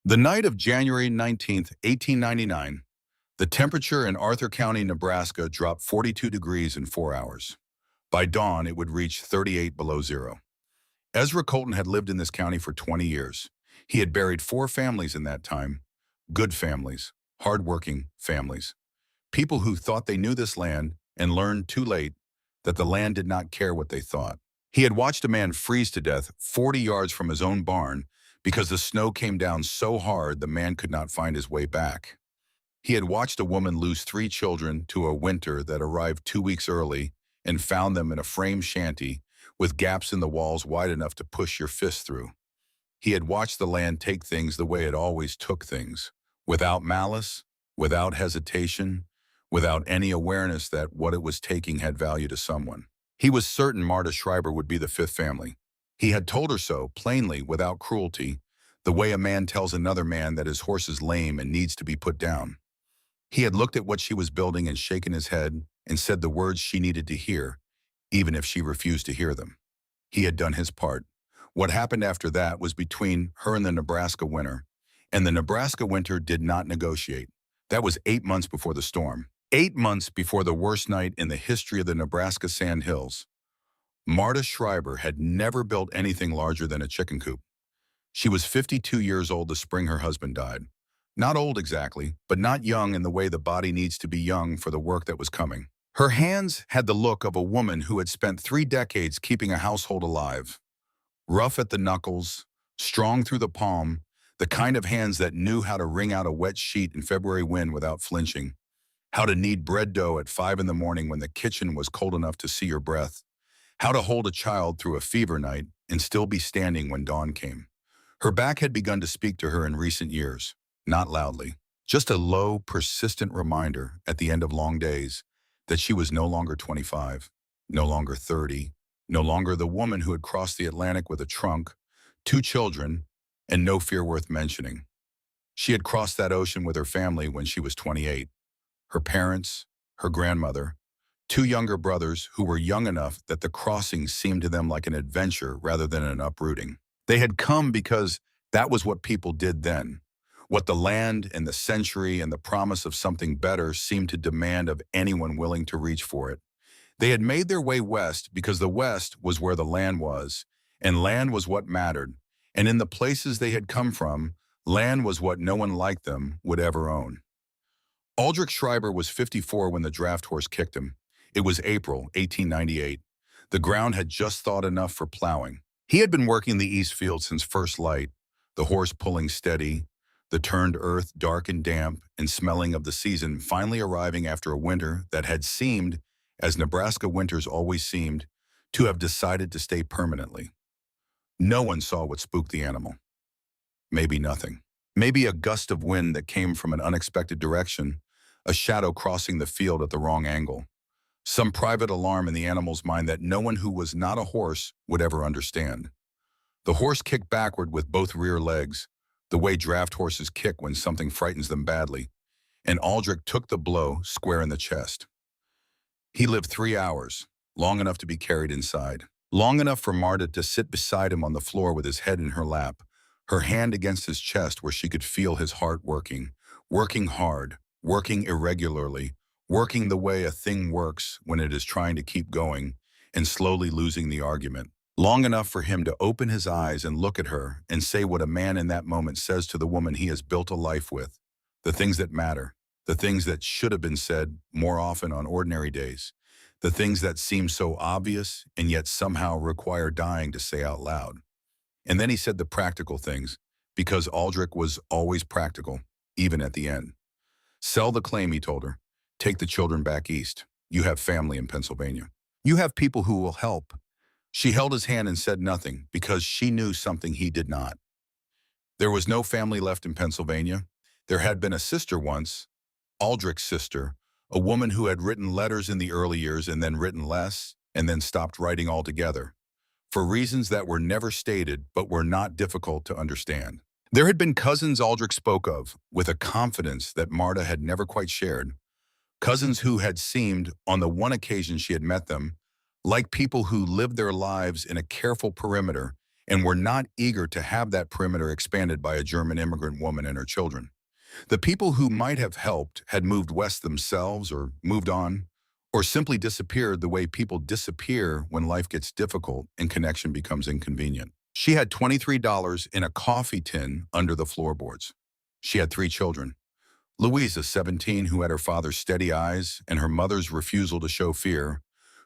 The night of January 19th, 1899, the temperature in Arthur County, Nebraska dropped 42 degrees in 4 hours. By dawn, it would reach 38 below zero. Ezra Colton had lived in this county for 20 years. He had buried 4 families in that time, good families, hard-working families, people who thought they knew this land and learned too late that the land did not care what they thought. He had watched a man freeze to death 40 yards from his own barn because the snow came down so hard the man could not find his way back. He had watched a woman lose 3 children to a winter that arrived 2 weeks early and found them in a frame shanty with gaps in the walls wide enough to push your fist through. He had watched the land take things the way it always took things, without malice, without hesitation, without any awareness that what it was taking had value to someone. He was certain Marta Schreiber would be the 5th family. He had told her so, plainly, without cruelty, the way a man tells another man that his horse is lame and needs to be put down. He had looked at what she was building and shaken his head and said the words she needed to hear, even if she refused to hear them. He had done his part. What happened after that was between her and the Nebraska winter, and the Nebraska winter did not negotiate. That was 8 months before the storm. 8 months before the worst night in the history of the Nebraska sand hills. Marta Schreiber had never built anything larger than a chicken coop. She was 52 years old the spring her husband died. Not old exactly, but not young in the way the body needs to be young for the work that was coming. Her hands had the look of a woman who had spent 3 decades keeping a household alive. Rough at the knuckles, strong through the palm, the kind of hands that knew how to wring out a wet sheet in February wind without flinching, how to knead bread dough at 5 in the morning when the kitchen was cold enough to see your breath, how to hold a child through a fever night and still be standing when dawn came. Her back had begun to speak to her in recent years, not loudly, just a low, persistent reminder at the end of long days that she was no longer 25, no longer 30, no longer the woman who had crossed the Atlantic with a trunk, 2 children, and no fear worth mentioning. She had crossed that ocean with her family when she was 28. Her parents, her grandmother, 2 younger brothers who were young enough that the crossing seemed to them like an adventure rather than an uprooting. They had come because that was what people did then, what the land and the century and the promise of something better seemed to demand of anyone willing to reach for it. They had made their way west because the west was where the land was, and land was what mattered, and in the places they had come from, land was what no one like them would ever own. Aldrich Schreiber was 54 when the draft horse kicked him. It was April 1898. The ground had just thawed enough for plowing. He had been working the east field since first light, the horse pulling steady, the turned earth dark and damp and smelling of the season finally arriving after a winter that had seemed, as Nebraska winters always seemed, to have decided to stay permanently. No one saw what spooked the animal. Maybe nothing. Maybe a gust of wind that came from an unexpected direction, a shadow crossing the field at the wrong angle. Some private alarm in the animal's mind that no one who was not a horse would ever understand. The horse kicked backward with both rear legs, the way draft horses kick when something frightens them badly, and Aldrich took the blow square in the chest. He lived 3 hours, long enough to be carried inside, long enough for Marta to sit beside him on the floor with his head in her lap, her hand against his chest where she could feel his heart working, working hard, working irregularly, working the way a thing works when it is trying to keep going, and slowly losing the argument. Long enough for him to open his eyes and look at her and say what a man in that moment says to the woman he has built a life with, the things that matter, the things that should have been said more often on ordinary days, the things that seem so obvious and yet somehow require dying to say out loud. And then he said the practical things, because Aldrich was always practical, even at the end. Sell the claim, he told her. Take the children back east. You have family in Pennsylvania. You have people who will help. She held his hand and said nothing because she knew something he did not. There was no family left in Pennsylvania. There had been a sister once, Aldrich's sister, a woman who had written letters in the early years and then written less and then stopped writing altogether, for reasons that were never stated but were not difficult to understand. There had been cousins Aldrich spoke of with a confidence that Marta had never quite shared, cousins who had seemed, on the one occasion she had met them, like people who lived their lives in a careful perimeter and were not eager to have that perimeter expanded by a German immigrant woman and her children. The people who might have helped had moved west themselves or moved on, or simply disappeared the way people disappear when life gets difficult and connection becomes inconvenient. She had $23 in a coffee tin under the floorboards. She had 3 children. Louisa, 17, who had her father's steady eyes and her mother's refusal to show fear,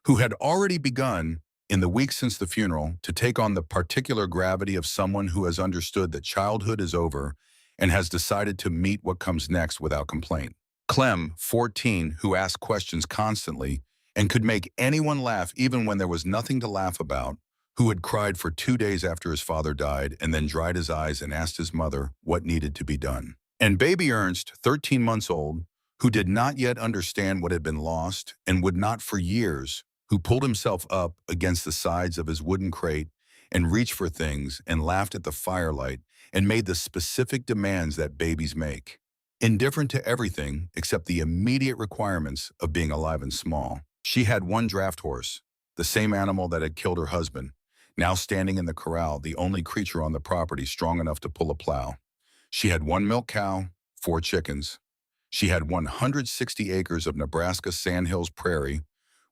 who had already begun, in the weeks since the funeral, to take on the particular gravity of someone who has understood that childhood is over and has decided to meet what comes next without complaint. Clem, 14, who asked questions constantly and could make anyone laugh even when there was nothing to laugh about, who had cried for 2 days after his father died and then dried his eyes and asked his mother what needed to be done. And baby Ernst, 13 months old, who did not yet understand what had been lost and would not for years, who pulled himself up against the sides of his wooden crate and reached for things and laughed at the firelight and made the specific demands that babies make, indifferent to everything except the immediate requirements of being alive and small. She had 1 draft horse, the same animal that had killed her husband, now standing in the corral, the only creature on the property strong enough to pull a plow. She had 1 milk cow, 4 chickens. She had 160 acres of Nebraska Sandhills prairie,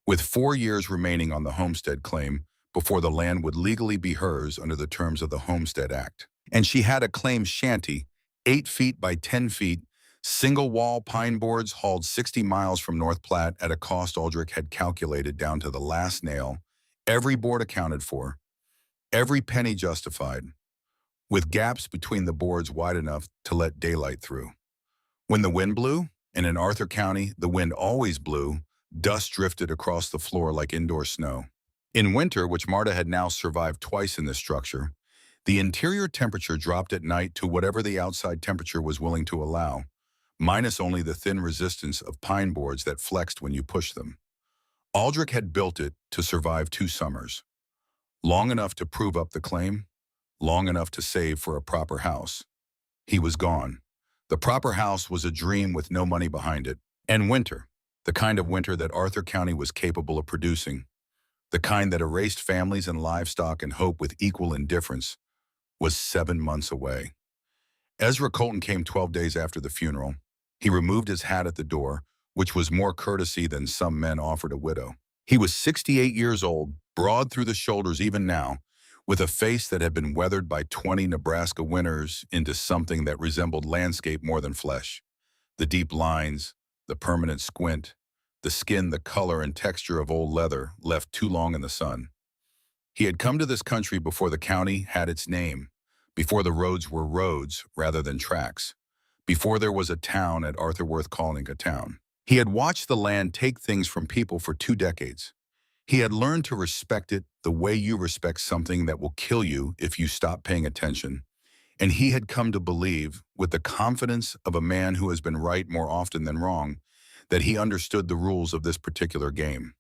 with 4 years remaining on the homestead claim before the land would legally be hers under the terms of the Homestead Act. And she had a claim shanty, 8 feet by 10 feet, single-wall pine boards hauled 60 miles from North Platte at a cost Aldrich had calculated down to the last nail, every board accounted for, every penny justified, with gaps between the boards wide enough to let daylight through. When the wind blew, and in Arthur County the wind always blew, dust drifted across the floor like indoor snow. In winter, which Marta had now survived twice in this structure, the interior temperature dropped at night to whatever the outside temperature was willing to allow, minus only the thin resistance of pine boards that flexed when you pushed them. Aldrich had built it to survive 2 summers, long enough to prove up the claim, long enough to save for a proper house. He was gone. The proper house was a dream with no money behind it. And winter, the kind of winter that Arthur County was capable of producing, the kind that erased families and livestock and hope with equal indifference, was 7 months away. Ezra Colton came 12 days after the funeral. He removed his hat at the door, which was more courtesy than some men offered a widow. He was 68 years old, broad through the shoulders even now, with a face that had been weathered by 20 Nebraska winters into something that resembled landscape more than flesh. The deep lines, the permanent squint, the skin the color and texture of old leather left too long in the sun. He had come to this country before the county had its name, before the roads were roads rather than tracks, before there was a town at Arthur worth calling a town. He had watched the land take things from people for 2 decades. He had learned to respect it the way you respect something that will kill you if you stop paying attention. And he had come to believe, with the confidence of a man who has been right more often than wrong, that he understood the rules of this particular game.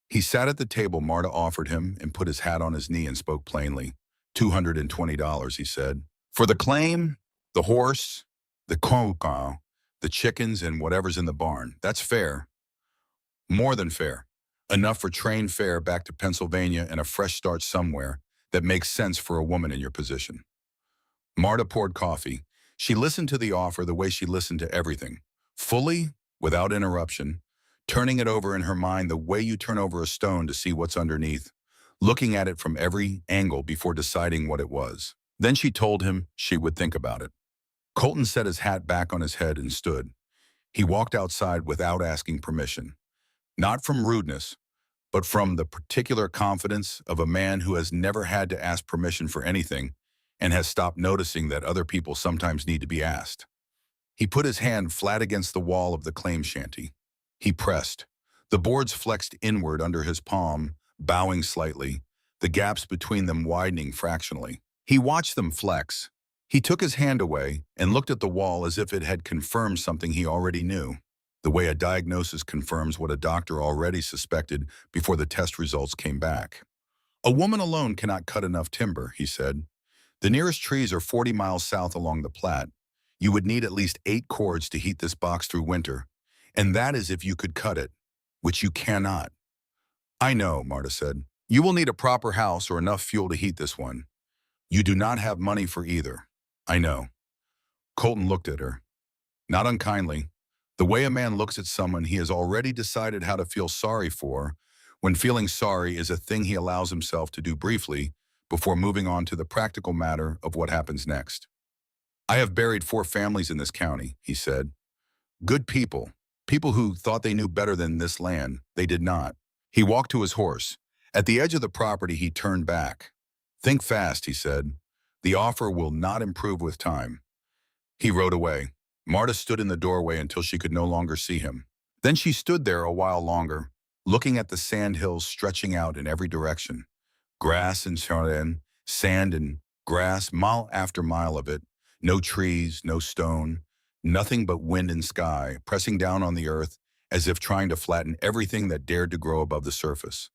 He sat at the table Marta offered him and put his hat on his knee and spoke plainly. $220, he said. For the claim, the horse, the cow, the chickens, and whatever's in the barn. That's fair. More than fair. Enough for train fare back to Pennsylvania and a fresh start somewhere that makes sense for a woman in your position. Marta poured coffee. She listened to the offer the way she listened to everything, fully, without interruption, turning it over in her mind the way you turn over a stone to see what's underneath, looking at it from every angle before deciding what it was. Then she told him she would think about it. Colton set his hat back on his head and stood. He walked outside without asking permission. Not from rudeness, but from the particular confidence of a man who has never had to ask permission for anything and has stopped noticing that other people sometimes need to be asked. He put his hand flat against the wall of the claim shanty. He pressed. The boards flexed inward under his palm, bowing slightly, the gaps between them widening fractionally. He watched them flex. He took his hand away and looked at the wall as if it had confirmed something he already knew, the way a diagnosis confirms what a doctor already suspected before the test results came back. A woman alone cannot cut enough timber, he said. The nearest trees are 40 miles south along the Platte. You would need at least 8 cords to heat this box through winter, and that is if you could cut it, which you cannot. I know, Marta said. You will need a proper house or enough fuel to heat this one. You do not have money for either. I know. Colton looked at her, not unkindly, the way a man looks at someone he has already decided how to feel sorry for, when feeling sorry is a thing he allows himself to do briefly before moving on to the practical matter of what happens next. I have buried 4 families in this county, he said. Good people, people who thought they knew better than this land. They did not. He walked to his horse. At the edge of the property, he turned back. Think fast, he said. The offer will not improve with time. He rode away. Marta stood in the doorway until she could no longer see him. Then she stood there a while longer, looking at the sand hills stretching out in every direction. Grass and sand and grass, mile after mile of it. No trees, no stone, nothing but wind and sky pressing down on the earth as if trying to flatten everything that dared to grow above the surface.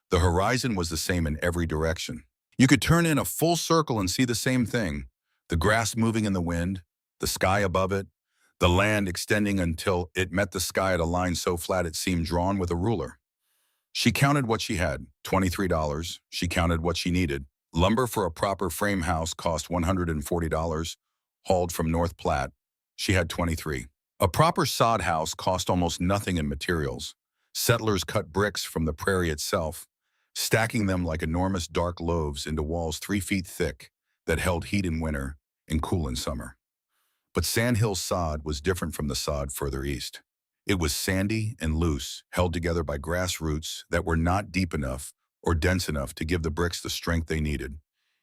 The horizon was the same in every direction. You could turn in a full circle and see the same thing. The grass moving in the wind, the sky above it, the land extending until it met the sky at a line so flat it seemed drawn with a ruler. She counted what she had, $23. She counted what she needed. Lumber for a proper frame house cost $140, hauled from North Platte. She had 23. A proper sod house cost almost nothing in materials. Settlers cut bricks from the prairie itself, stacking them like enormous dark loaves into walls 3 feet thick that held heat in winter and cool in summer. But Sandhill sod was different from the sod further east. It was sandy and loose, held together by grass roots that were not deep enough or dense enough to give the bricks the strength they needed.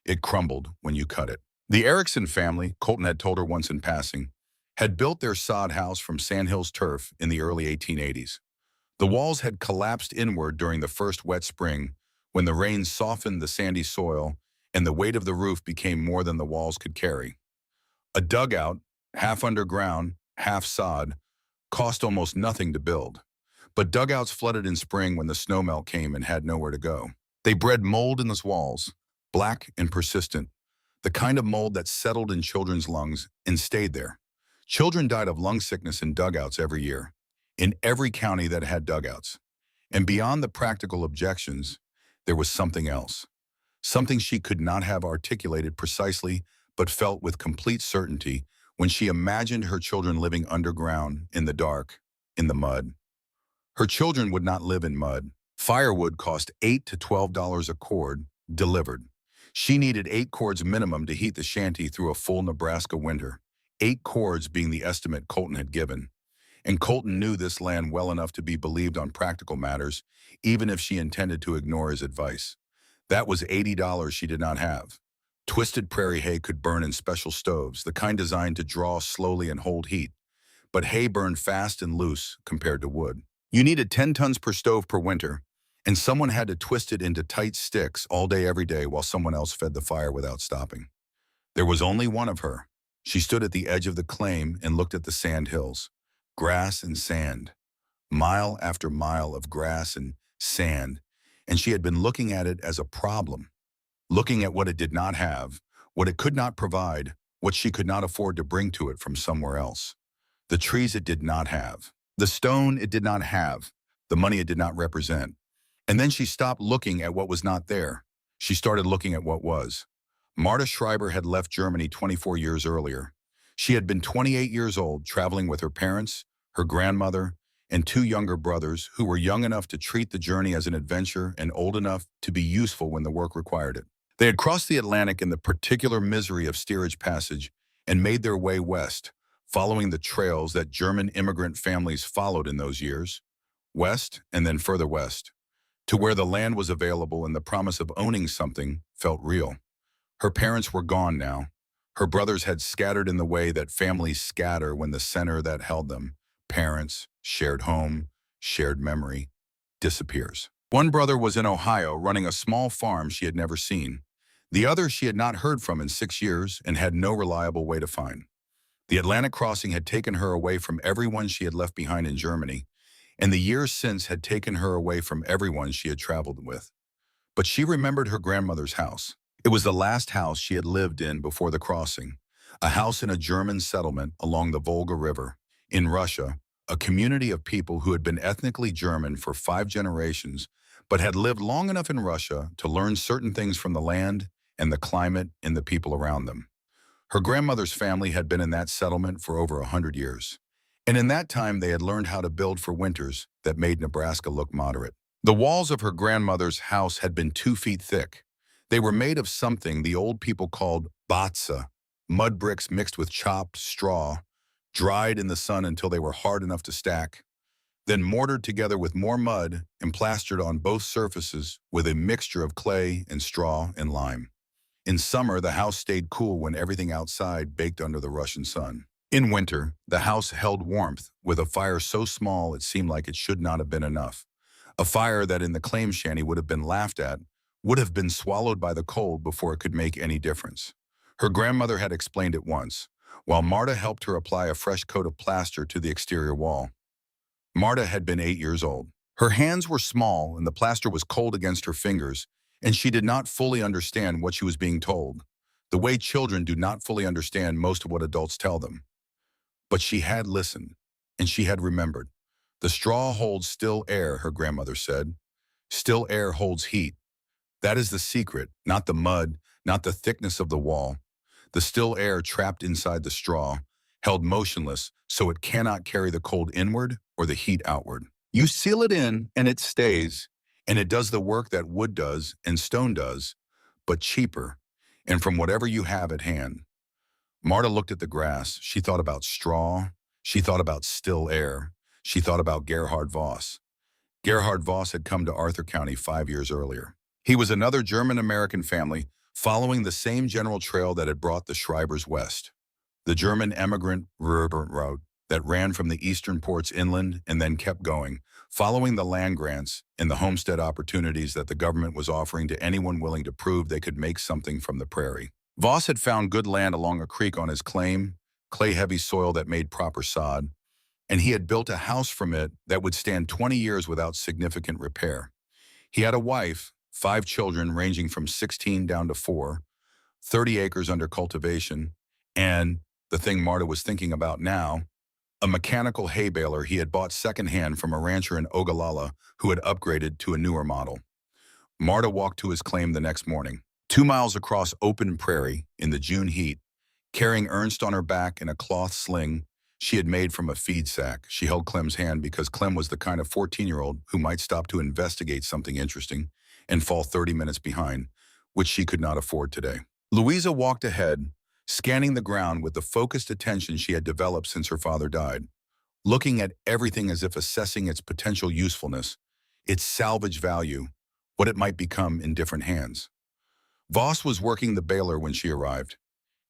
It crumbled when you cut it. The Erickson family, Colton had told her once in passing, had built their sod house from Sandhill's turf in the early 1880s. The walls had collapsed inward during the first wet spring when the rain softened the sandy soil and the weight of the roof became more than the walls could carry. A dugout, half underground, half sod, cost almost nothing to build. But dugouts flooded in spring when the snowmelt came and had nowhere to go. They bred mold in those walls, black and persistent, the kind of mold that settled in children's lungs and stayed there. Children died of lung sickness in dugouts every year, in every county that had dugouts. And beyond the practical objections, there was something else. Something she could not have articulated precisely, but felt with complete certainty when she imagined her children living underground, in the dark, in the mud. Her children would not live in mud. Firewood cost $8 to $12 a cord, delivered. She needed 8 cords minimum to heat the shanty through a full Nebraska winter, 8 cords being the estimate Colton had given. And Colton knew this land well enough to be believed on practical matters, even if she intended to ignore his advice. That was $80 she did not have. Twisted prairie hay could burn in special stoves, the kind designed to draw slowly and hold heat. But hay burned fast and loose compared to wood. You needed 10 tons per stove per winter, and someone had to twist it into tight sticks all day every day while someone else fed the fire without stopping. There was only one of her. She stood at the edge of the claim and looked at the sand hills. Grass and sand. Mile after mile of grass and sand, and she had been looking at it as a problem. Looking at what it did not have, what it could not provide, what she could not afford to bring to it from somewhere else. The trees it did not have. The stone it did not have. The money it did not represent. And then she stopped looking at what was not there. She started looking at what was. Marta Schreiber had left Germany 24 years earlier. She had been 28 years old, traveling with her parents, her grandmother, and 2 younger brothers who were young enough to treat the journey as an adventure and old enough to be useful when the work required it. They had crossed the Atlantic in the particular misery of steerage passage and made their way west, following the trails that German immigrant families followed in those years, west and then further west, to where the land was available and the promise of owning something felt real. Her parents were gone now. Her brothers had scattered in the way that families scatter when the center that held them, parents, shared home, shared memory, disappears. One brother was in Ohio running a small farm she had never seen. The other she had not heard from in 6 years and had no reliable way to find. The Atlantic crossing had taken her away from everyone she had left behind in Germany, and the years since had taken her away from everyone she had traveled with. But she remembered her grandmother's house. It was the last house she had lived in before the crossing, a house in a German settlement along the Volga River. In Russia, a community of people who had been ethnically German for 5 generations, but had lived long enough in Russia to learn certain things from the land and the climate and the people around them. Her grandmother's family had been in that settlement for over 100 years. And in that time, they had learned how to build for winters that made Nebraska look moderate. The walls of her grandmother's house had been 2 feet thick. They were made of something the old people called batsa, mud bricks mixed with chopped straw, dried in the sun until they were hard enough to stack, then mortared together with more mud and plastered on both surfaces with a mixture of clay and straw and lime. In summer, the house stayed cool when everything outside baked under the Russian sun. In winter, the house held warmth with a fire so small it seemed like it should not have been enough. A fire that in the claim shanty would have been laughed at, would have been swallowed by the cold before it could make any difference. Her grandmother had explained it once, while Marta helped her apply a fresh coat of plaster to the exterior wall. Marta had been 8 years old. Her hands were small and the plaster was cold against her fingers, and she did not fully understand what she was being told, the way children do not fully understand most of what adults tell them. But she had listened, and she had remembered. The straw holds still air, her grandmother said. Still air holds heat. That is the secret, not the mud, not the thickness of the wall. The still air trapped inside the straw, held motionless so it cannot carry the cold inward or the heat outward. You seal it in and it stays, and it does the work that wood does and stone does, but cheaper, and from whatever you have at hand. Marta looked at the grass. She thought about straw. She thought about still air. She thought about Gerhard Voss. Gerhard Voss had come to Arthur County 5 years earlier. He was another German-American family following the same general trail that had brought the Schreibers west. The German emigrant route that ran from the eastern ports inland and then kept going, following the land grants and the homestead opportunities that the government was offering to anyone willing to prove they could make something from the prairie. Voss had found good land along a creek on his claim, clay-heavy soil that made proper sod, and he had built a house from it that would stand 20 years without significant repair. He had a wife, 5 children ranging from 16 down to 4, 30 acres under cultivation, and, the thing Marta was thinking about now, a mechanical hay baler he had bought secondhand from a rancher in Ogallala who had upgraded to a newer model. Marta walked to his claim the next morning, 2 miles across open prairie in the June heat, carrying Ernst on her back in a cloth sling she had made from a feed sack. She held Clem's hand because Clem was the kind of 14-year-old who might stop to investigate something interesting and fall 30 minutes behind, which she could not afford today. Louisa walked ahead, scanning the ground with the focused attention she had developed since her father died, looking at everything as if assessing its potential usefulness, its salvage value, what it might become in different hands. Voss was working the baler when she arrived.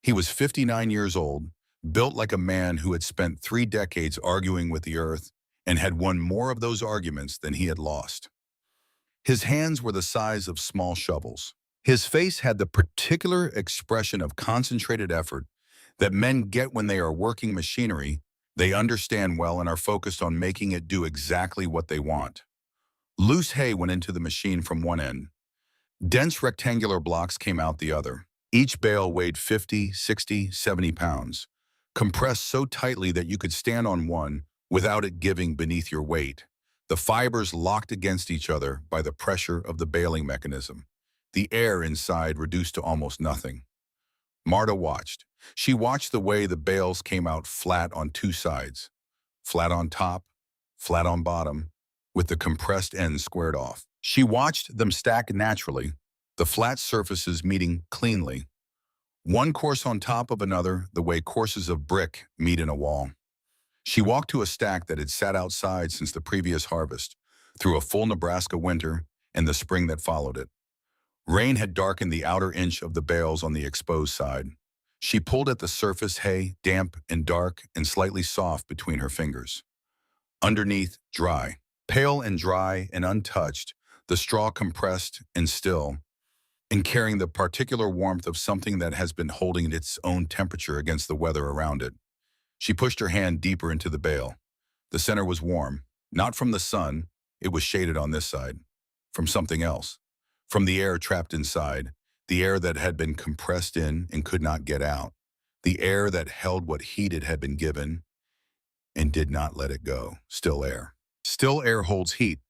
He was 59 years old, built like a man who had spent 3 decades arguing with the earth and had won more of those arguments than he had lost. His hands were the size of small shovels. His face had the particular expression of concentrated effort that men get when they are working machinery they understand well and are focused on making it do exactly what they want. Loose hay went into the machine from one end. Dense rectangular blocks came out the other. Each bale weighed 50, 60, 70 pounds, compressed so tightly that you could stand on one without it giving beneath your weight. The fibers locked against each other by the pressure of the baling mechanism. The air inside reduced to almost nothing. Marta watched. She watched the way the bales came out flat on 2 sides, flat on top, flat on bottom, with the compressed ends squared off. She watched them stack naturally, the flat surfaces meeting cleanly, one course on top of another the way courses of brick meet in a wall. She walked to a stack that had sat outside since the previous harvest, through a full Nebraska winter and the spring that followed it. Rain had darkened the outer inch of the bales on the exposed side. She pulled at the surface hay, damp and dark and slightly soft between her fingers. Underneath, dry. Pale and dry and untouched, the straw compressed and still, and carrying the particular warmth of something that has been holding its own temperature against the weather around it. She pushed her hand deeper into the bale. The center was warm, not from the sun, it was shaded on this side, from something else. From the air trapped inside, the air that had been compressed in and could not get out, the air that held what heat it had been given and did not let it go. Still air. Still air holds heat.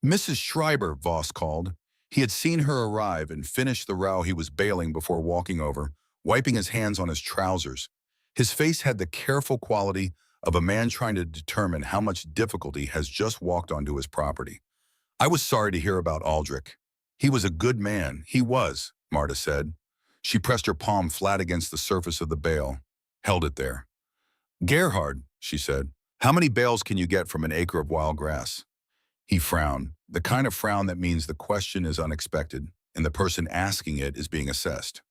"Mrs. Schreiber," Voss called. He had seen her arrive and finish the row he was bailing before walking over, wiping his hands on his trousers. His face had the careful quality of a man trying to determine how much difficulty has just walked onto his property. I was sorry to hear about Aldrich. He was a good man. He was, Marta said. She pressed her palm flat against the surface of the bale, held it there. Gerhard, she said, how many bales can you get from an acre of wild grass? He frowned, the kind of frown that means the question is unexpected and the person asking it is being assessed.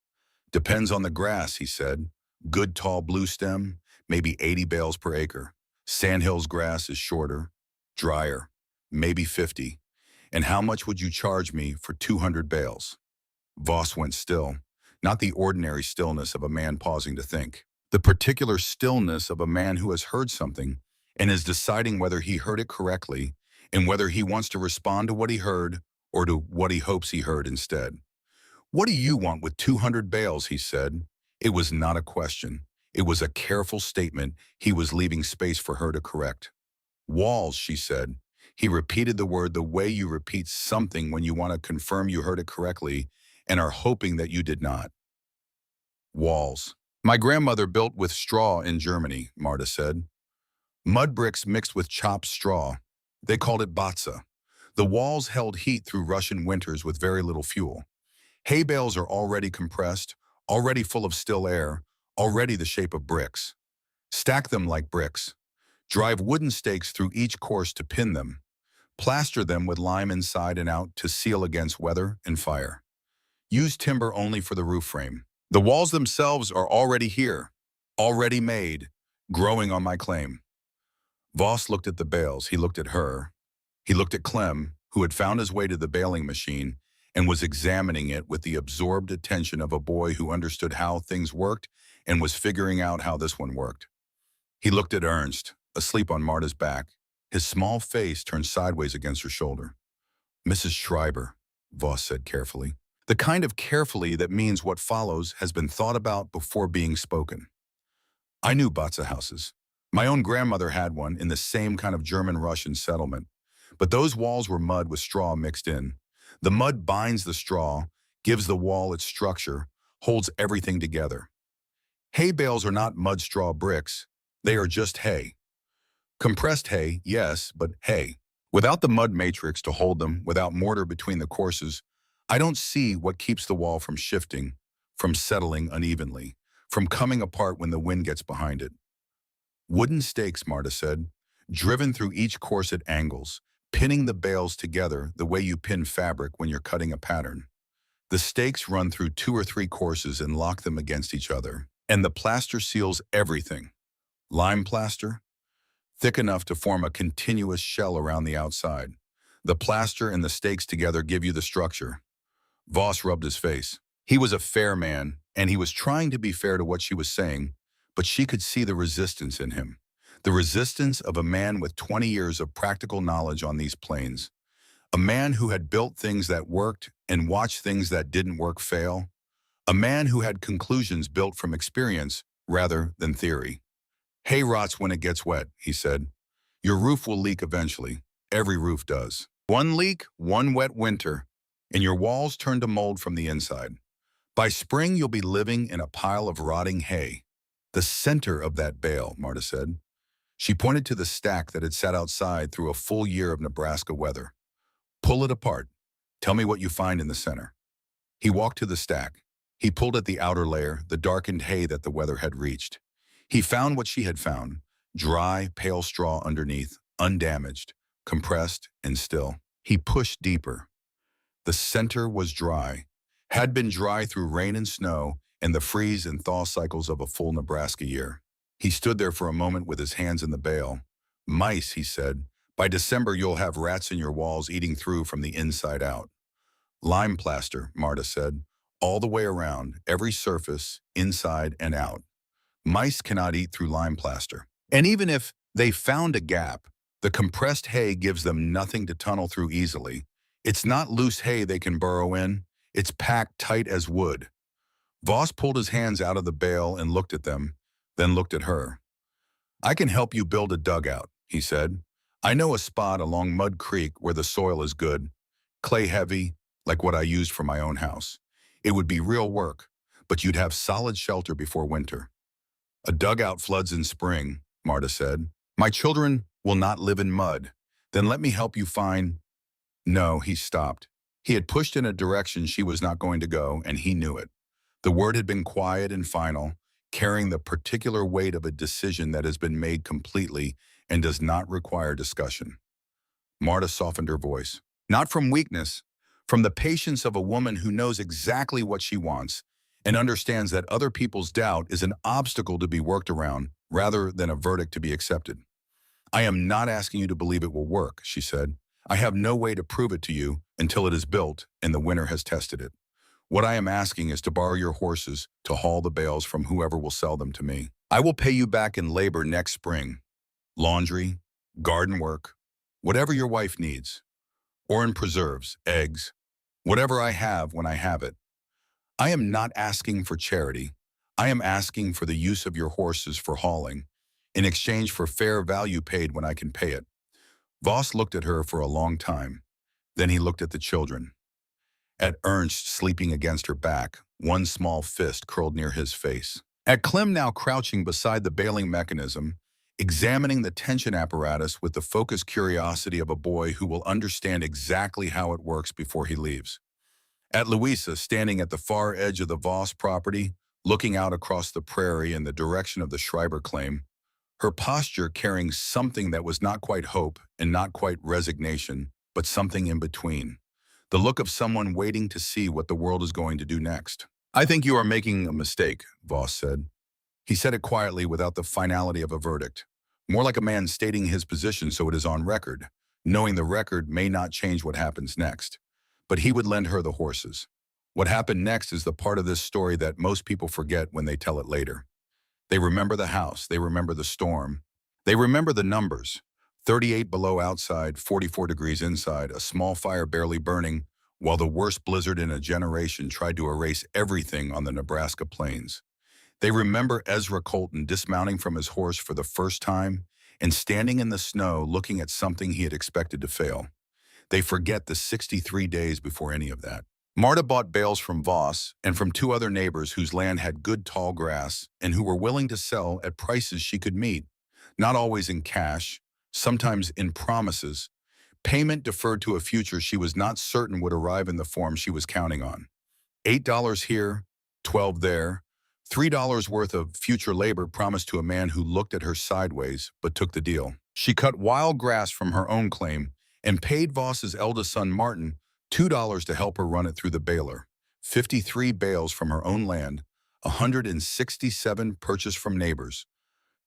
Depends on the grass, he said. Good tall blue stem, maybe 80 bales per acre. Sandhills grass is shorter, drier, maybe 50. And how much would you charge me for 200 bales? Voss went still, not the ordinary stillness of a man pausing to think. The particular stillness of a man who has heard something and is deciding whether he heard it correctly and whether he wants to respond to what he heard or to what he hopes he heard instead. What do you want with 200 bales, he said. It was not a question. It was a careful statement he was leaving space for her to correct. Walls, she said. He repeated the word the way you repeat something when you want to confirm you heard it correctly and are hoping that you did not. Walls. My grandmother built with straw in Germany, Marta said. Mud bricks mixed with chopped straw. They called it batza. The walls held heat through Russian winters with very little fuel. Hay bales are already compressed, already full of still air, already the shape of bricks. Stack them like bricks. Drive wooden stakes through each course to pin them. Plaster them with lime inside and out to seal against weather and fire. Use timber only for the roof frame. The walls themselves are already here, already made, growing on my claim. Voss looked at the bales. He looked at her. He looked at Clem, who had found his way to the baling machine and was examining it with the absorbed attention of a boy who understood how things worked and was figuring out how this one worked. He looked at Ernst, asleep on Marta's back, his small face turned sideways against her shoulder. Mrs. Schreiber, Voss said carefully. The kind of carefully that means what follows has been thought about before being spoken. I knew Batza houses. My own grandmother had one in the same kind of German-Russian settlement. But those walls were mud with straw mixed in. The mud binds the straw, gives the wall its structure, holds everything together. Hay bales are not mud straw bricks. They are just hay. Compressed hay, yes, but hay. Without the mud matrix to hold them, without mortar between the courses, I don't see what keeps the wall from shifting, from settling unevenly, from coming apart when the wind gets behind it. Wooden stakes, Marta said, driven through each course at angles, pinning the bales together the way you pin fabric when you're cutting a pattern. The stakes run through 2 or 3 courses and lock them against each other, and the plaster seals everything. Lime plaster, thick enough to form a continuous shell around the outside. The plaster and the stakes together give you the structure. Voss rubbed his face. He was a fair man, and he was trying to be fair to what she was saying, but she could see the resistance in him. The resistance of a man with 20 years of practical knowledge on these plains. A man who had built things that worked and watched things that didn't work fail. A man who had conclusions built from experience rather than theory. Hay rots when it gets wet, he said. Your roof will leak eventually. Every roof does. One leak, one wet winter, and your walls turn to mold from the inside. By spring, you'll be living in a pile of rotting hay. The center of that bale, Marta said. She pointed to the stack that had sat outside through a full year of Nebraska weather. Pull it apart. Tell me what you find in the center. He walked to the stack. He pulled at the outer layer, the darkened hay that the weather had reached. He found what she had found, dry, pale straw underneath, undamaged, compressed, and still. He pushed deeper. The center was dry, had been dry through rain and snow and the freeze and thaw cycles of a full Nebraska year. He stood there for a moment with his hands in the bale. Mice, he said. By December, you'll have rats in your walls eating through from the inside out. Lime plaster, Marta said. All the way around, every surface, inside and out. Mice cannot eat through lime plaster. And even if they found a gap, the compressed hay gives them nothing to tunnel through easily. It's not loose hay they can burrow in. It's packed tight as wood. Voss pulled his hands out of the bale and looked at them, then looked at her. I can help you build a dugout, he said. I know a spot along Mud Creek where the soil is good, clay heavy, like what I used for my own house. It would be real work, but you'd have solid shelter before winter. A dugout floods in spring, Marta said. My children will not live in mud. Then let me help you find... No, he stopped. He had pushed in a direction she was not going to go, and he knew it. The word had been quiet and final, carrying the particular weight of a decision that has been made completely and does not require discussion. Marta softened her voice. Not from weakness, from the patience of a woman who knows exactly what she wants and understands that other people's doubt is an obstacle to be worked around rather than a verdict to be accepted. I am not asking you to believe it will work, she said. I have no way to prove it to you until it is built and the winter has tested it. What I am asking is to borrow your horses to haul the bales from whoever will sell them to me. I will pay you back in labor next spring. Laundry, garden work, whatever your wife needs. Or in preserves, eggs, whatever I have when I have it. I am not asking for charity. I am asking for the use of your horses for hauling, in exchange for fair value paid when I can pay it. Voss looked at her for a long time. Then he looked at the children. At Ernst sleeping against her back, one small fist curled near his face. At Clem now crouching beside the bailing mechanism, examining the tension apparatus with the focused curiosity of a boy who will understand exactly how it works before he leaves. At Louisa standing at the far edge of the Voss property, looking out across the prairie in the direction of the Schreiber claim, her posture carrying something that was not quite hope and not quite resignation, but something in between. The look of someone waiting to see what the world is going to do next. I think you are making a mistake, Voss said. He said it quietly without the finality of a verdict. More like a man stating his position so it is on record, knowing the record may not change what happens next. But he would lend her the horses. What happened next is the part of this story that most people forget when they tell it later. They remember the house, they remember the storm. They remember the numbers. 38 below outside, 44 degrees inside, a small fire barely burning, while the worst blizzard in a generation tried to erase everything on the Nebraska plains. They remember Ezra Colton dismounting from his horse for the first time and standing in the snow looking at something he had expected to fail. They forget the 63 days before any of that. Marta bought bales from Voss and from two other neighbors whose land had good tall grass and who were willing to sell at prices she could meet, not always in cash, sometimes in promises, payment deferred to a future she was not certain would arrive in the form she was counting on. $8 here, $12 there, $3 worth of future labor promised to a man who looked at her sideways but took the deal. She cut wild grass from her own claim and paid Voss's eldest son Martin $2 to help her run it through the baler. 53 bales from her own land, 167 purchased from neighbors,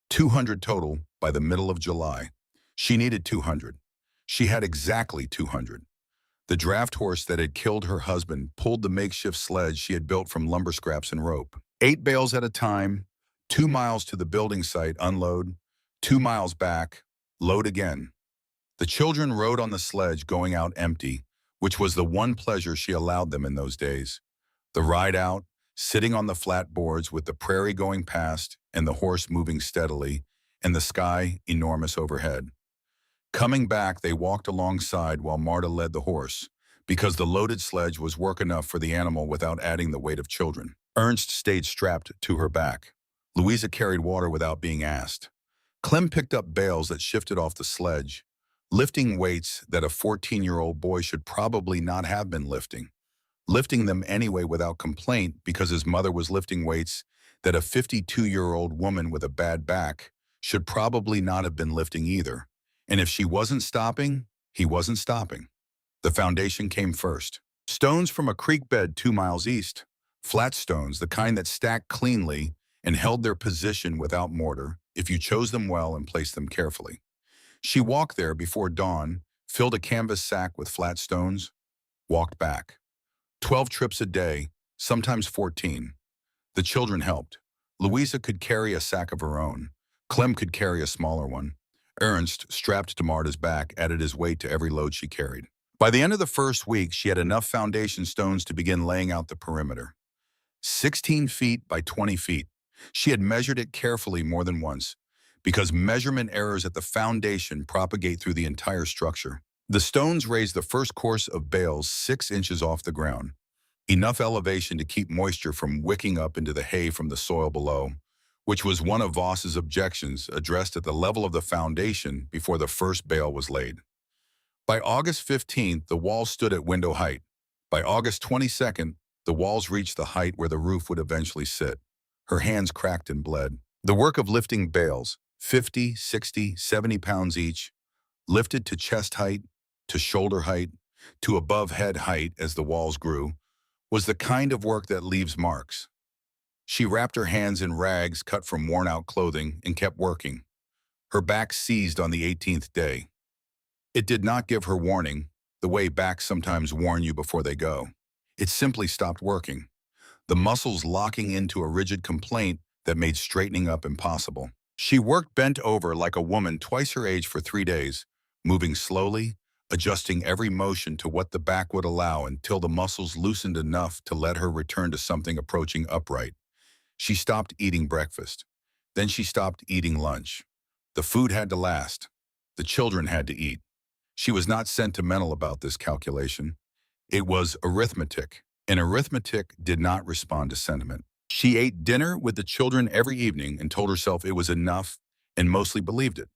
200 total by the middle of July. She needed 200. She had exactly 200. The draft horse that had killed her husband pulled the makeshift sledge she had built from lumber scraps and rope. 8 bales at a time, 2 miles to the building site, unload, 2 miles back, load again. The children rode on the sledge going out empty, which was the one pleasure she allowed them in those days. The ride out, sitting on the flat boards with the prairie going past and the horse moving steadily, and the sky enormous overhead. Coming back, they walked alongside while Marta led the horse, because the loaded sledge was work enough for the animal without adding the weight of children. Ernst stayed strapped to her back. Louisa carried water without being asked. Clem picked up bales that shifted off the sledge, lifting weights that a 14-year-old boy should probably not have been lifting them anyway without complaint because his mother was lifting weights that a 52-year-old woman with a bad back should probably not have been lifting either. And if she wasn't stopping, he wasn't stopping. The foundation came first. Stones from a creek bed 2 miles east. Flat stones, the kind that stacked cleanly and held their position without mortar, if you chose them well and placed them carefully. She walked there before dawn, filled a canvas sack with flat stones, walked back. 12 trips a day, sometimes 14. The children helped. Louisa could carry a sack of her own. Clem could carry a smaller one. Ernst, strapped to Marta's back, added his weight to every load she carried. By the end of the first week, she had enough foundation stones to begin laying out the perimeter. 16 feet by 20 feet. She had measured it carefully more than once, because measurement errors at the foundation propagate through the entire structure. The stones raised the first course of bales 6 inches off the ground, enough elevation to keep moisture from wicking up into the hay from the soil below, which was one of Voss's objections addressed at the level of the foundation before the first bale was laid. By August 15th, the walls stood at window height. By August 22nd, the walls reached the height where the roof would eventually sit. Her hands cracked and bled. The work of lifting bales, 50, 60, 70 pounds each, lifted to chest height, to shoulder height, to above head height as the walls grew, was the kind of work that leaves marks. She wrapped her hands in rags cut from worn-out clothing and kept working. Her back seized on the 18th day. It did not give her warning, the way backs sometimes warn you before they go. It simply stopped working, the muscles locking into a rigid complaint that made straightening up impossible. She worked bent over like a woman twice her age for 3 days, moving slowly, adjusting every motion to what the back would allow until the muscles loosened enough to let her return to something approaching upright. She stopped eating breakfast. Then she stopped eating lunch. The food had to last. The children had to eat. She was not sentimental about this calculation. It was arithmetic, and arithmetic did not respond to sentiment. She ate dinner with the children every evening and told herself it was enough and mostly believed it.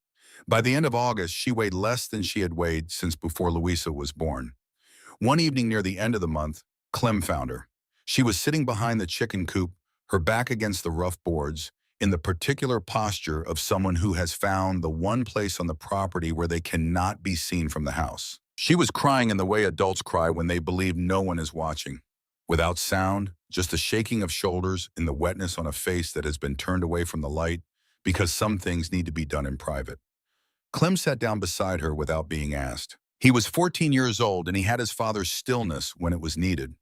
By the end of August, she weighed less than she had weighed since before Louisa was born. One evening near the end of the month, Clem found her. She was sitting behind the chicken coop, her back against the rough boards, in the particular posture of someone who has found the one place on the property where they cannot be seen from the house. She was crying in the way adults cry when they believe no one is watching. Without sound, just the shaking of shoulders and the wetness on a face that has been turned away from the light because some things need to be done in private. Clem sat down beside her without being asked. He was 14 years old and he had his father's stillness when it was needed.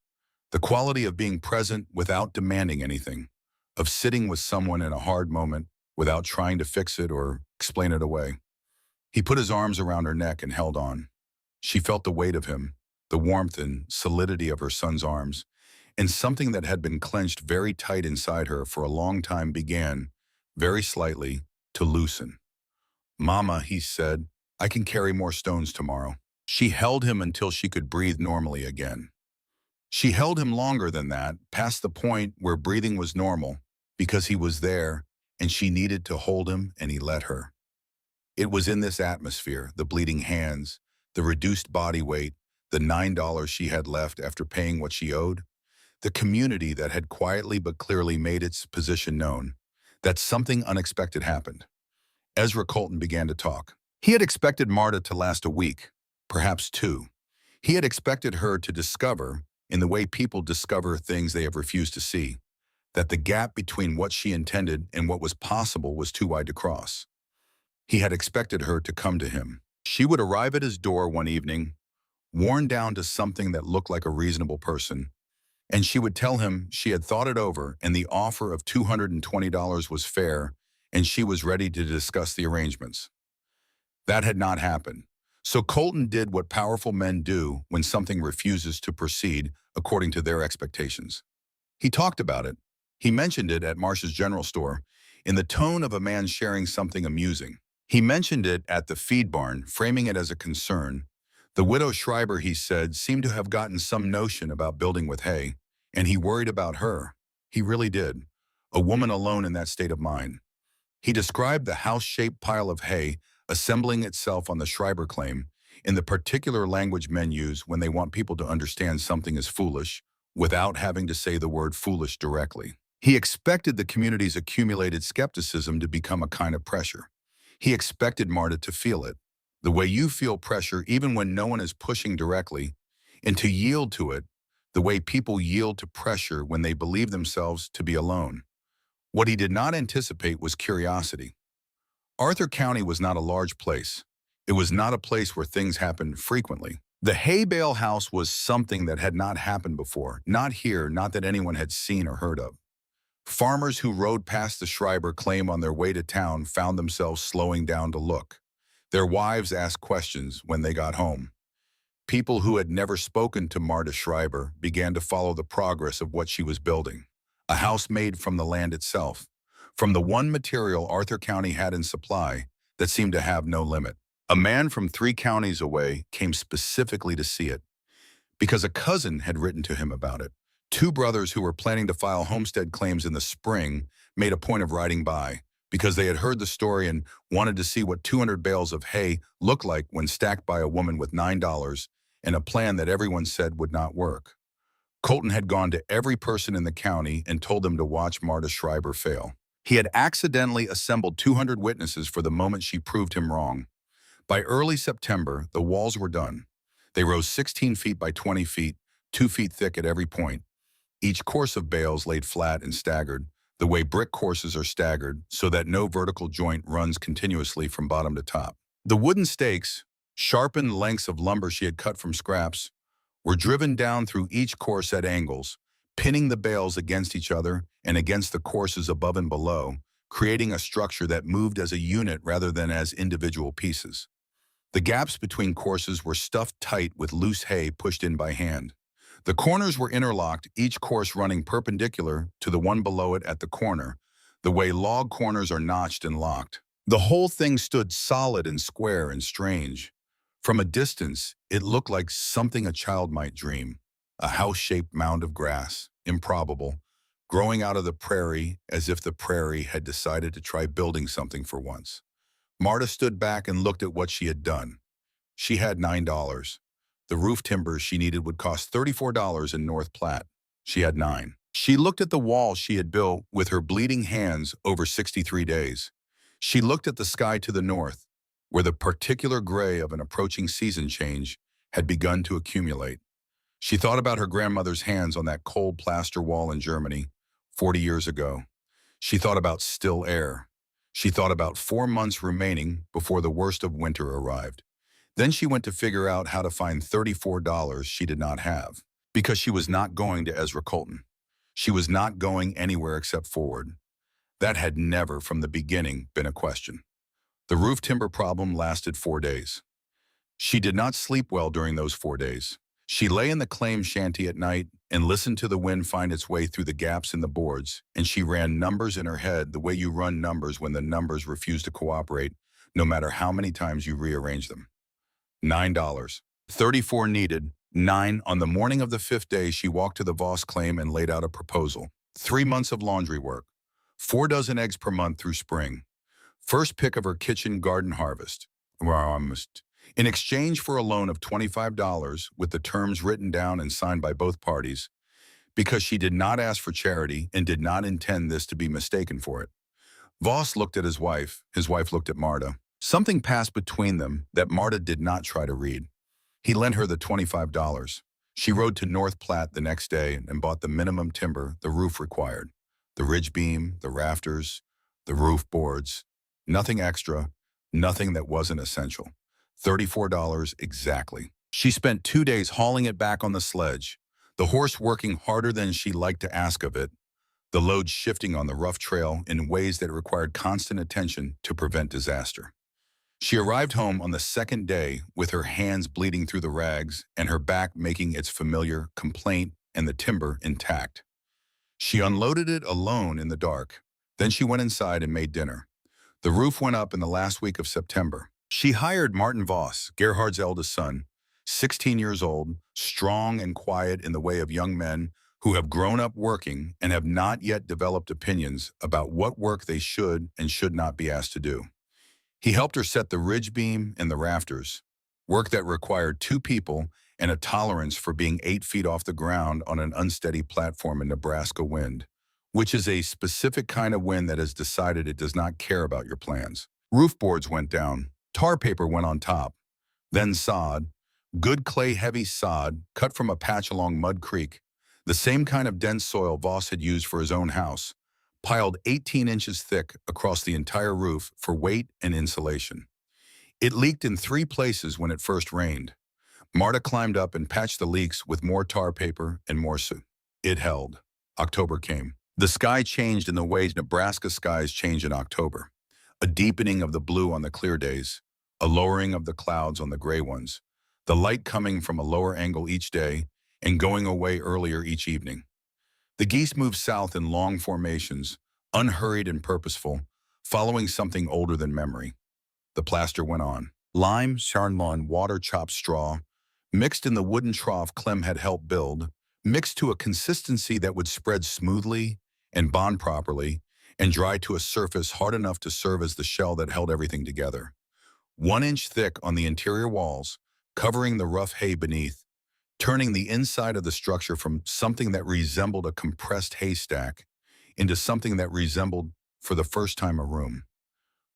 The quality of being present without demanding anything, of sitting with someone in a hard moment without trying to fix it or explain it away. He put his arms around her neck and held on. She felt the weight of him, the warmth and solidity of her son's arms, and something that had been clenched very tight inside her for a long time began, very slightly, to loosen. "Mama," he said, "I can carry more stones tomorrow." She held him until she could breathe normally again. She held him longer than that, past the point where breathing was normal, because he was there, and she needed to hold him, and he let her. It was in this atmosphere, the bleeding hands, the reduced body weight, the $9 she had left after paying what she owed, the community that had quietly but clearly made its position known, that something unexpected happened. Ezra Colton began to talk. He had expected Marta to last a week, perhaps 2. He had expected her to discover, in the way people discover things they have refused to see, that the gap between what she intended and what was possible was too wide to cross. He had expected her to come to him. She would arrive at his door one evening, worn down to something that looked like a reasonable person, and she would tell him she had thought it over and the offer of $220 was fair and she was ready to discuss the arrangements. That had not happened. So Colton did what powerful men do when something refuses to proceed according to their expectations. He talked about it. He mentioned it at Marsh's general store in the tone of a man sharing something amusing. He mentioned it at the feed barn, framing it as a concern. The widow Schreiber, he said, seemed to have gotten some notion about building with hay, and he worried about her. He really did. A woman alone in that state of mind. He described the house-shaped pile of hay assembling itself on the Schreiber claim in the particular language men use when they want people to understand something is foolish without having to say the word foolish directly. He expected the community's accumulated skepticism to become a kind of pressure. He expected Marta to feel it, the way you feel pressure even when no one is pushing directly, and to yield to it, the way people yield to pressure when they believe themselves to be alone. What he did not anticipate was curiosity. Arthur County was not a large place. It was not a place where things happened frequently. The hay bale house was something that had not happened before, not here, not that anyone had seen or heard of. Farmers who rode past the Schreiber claim on their way to town found themselves slowing down to look. Their wives asked questions when they got home. People who had never spoken to Marta Schreiber began to follow the progress of what she was building. A house made from the land itself, from the one material Arthur County had in supply that seemed to have no limit. A man from 3 counties away came specifically to see it because a cousin had written to him about it. Two brothers who were planning to file homestead claims in the spring made a point of riding by because they had heard the story and wanted to see what 200 bales of hay looked like when stacked by a woman with $9 and a plan that everyone said would not work. Colton had gone to every person in the county and told them to watch Marta Schreiber fail. He had accidentally assembled 200 witnesses for the moment she proved him wrong. By early September, the walls were done. They rose 16 feet by 20 feet, 2 feet thick at every point. Each course of bales laid flat and staggered, the way brick courses are staggered, so that no vertical joint runs continuously from bottom to top. The wooden stakes, sharpened lengths of lumber she had cut from scraps, were driven down through each course at angles, pinning the bales against each other and against the courses above and below, creating a structure that moved as a unit rather than as individual pieces. The gaps between courses were stuffed tight with loose hay pushed in by hand. The corners were interlocked, each course running perpendicular to the one below it at the corner, the way log corners are notched and locked. The whole thing stood solid and square and strange. From a distance, it looked like something a child might dream. A house-shaped mound of grass, improbable, growing out of the prairie as if the prairie had decided to try building something for once. Marta stood back and looked at what she had done. She had $9. The roof timbers she needed would cost $34 in North Platte. She had 9. She looked at the wall she had built with her bleeding hands over 63 days. She looked at the sky to the north, where the particular gray of an approaching season change had begun to accumulate. She thought about her grandmother's hands on that cold plaster wall in Germany 40 years ago. She thought about still air. She thought about 4 months remaining before the worst of winter arrived. Then she went to figure out how to find $34 she did not have, because she was not going to Ezra Colton. She was not going anywhere except forward. That had never, from the beginning, been a question. The roof timber problem lasted 4 days. She did not sleep well during those 4 days. She lay in the claim shanty at night and listened to the wind find its way through the gaps in the boards, and she ran numbers in her head the way you run numbers when the numbers refuse to cooperate, no matter how many times you rearrange them. $9. 34 needed. 9. On the morning of the 5th day, she walked to the Voss claim and laid out a proposal. 3 months of laundry work. 4 dozen eggs per month through spring. First pick of her kitchen garden harvest. In exchange for a loan of $25 with the terms written down and signed by both parties, because she did not ask for charity and did not intend this to be mistaken for it. Voss looked at his wife looked at Marta. Something passed between them that Marta did not try to read. He lent her the $25. She rode to North Platte the next day and bought the minimum timber the roof required. The ridge beam, the rafters, the roof boards. Nothing extra, nothing that wasn't essential. $34 exactly. She spent 2 days hauling it back on the sledge, the horse working harder than she liked to ask of it, the load shifting on the rough trail in ways that required constant attention to prevent disaster. She arrived home on the 2nd day with her hands bleeding through the rags and her back making its familiar complaint and the timber intact. She unloaded it alone in the dark. Then she went inside and made dinner. The roof went up in the last week of September. She hired Martin Voss, Gerhard's eldest son, 16 years old, strong and quiet in the way of young men who have grown up working and have not yet developed opinions about what work they should and should not be asked to do. He helped her set the ridge beam and the rafters, work that required 2 people and a tolerance for being 8 feet off the ground on an unsteady platform in Nebraska wind, which is a specific kind of wind that has decided it does not care about your plans. Roof boards went down. Tar paper went on top. Then sod, good clay-heavy sod cut from a patch along Mud Creek, the same kind of dense soil Voss had used for his own house, piled 18 inches thick across the entire roof for weight and insulation. It leaked in 3 places when it first rained. Marta climbed up and patched the leaks with more tar paper and more soot. It held. October came. The sky changed in the ways Nebraska skies change in October. A deepening of the blue on the clear days, a lowering of the clouds on the gray ones, the light coming from a lower angle each day and going away earlier each evening. The geese moved south in long formations, unhurried and purposeful, following something older than memory. The plaster went on. Lime, charbon, water, chopped straw, mixed in the wooden trough Clem had helped build, mixed to a consistency that would spread smoothly and bond properly, and dry to a surface hard enough to serve as the shell that held everything together. 1 inch thick on the interior walls, covering the rough hay beneath, turning the inside of the structure from something that resembled a compressed haystack into something that resembled, for the first time, a room.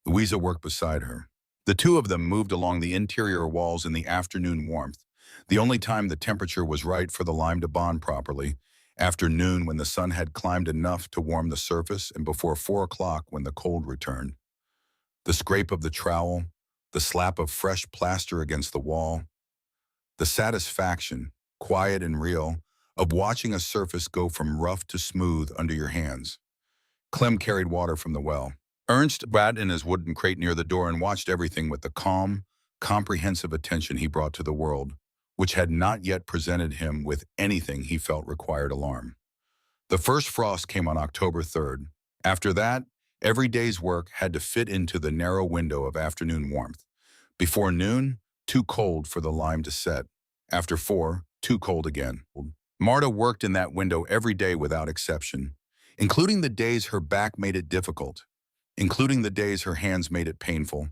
Louisa worked beside her. The two of them moved along the interior walls in the afternoon warmth, the only time the temperature was right for the lime to bond properly, after noon when the sun had climbed enough to warm the surface and before 4 o'clock when the cold returned. The scrape of the trowel, the slap of fresh plaster against the wall, the satisfaction, quiet and real, of watching a surface go from rough to smooth under your hands. Clem carried water from the well. Ernst sat in his wooden crate near the door and watched everything with the calm, comprehensive attention he brought to the world, which had not yet presented him with anything he felt required alarm. The first frost came on October 3rd. After that, every day's work had to fit into the narrow window of afternoon warmth. Before noon, too cold for the lime to set. After 4, too cold again. Marta worked in that window every day without exception, including the days her back made it difficult, including the days her hands made it painful,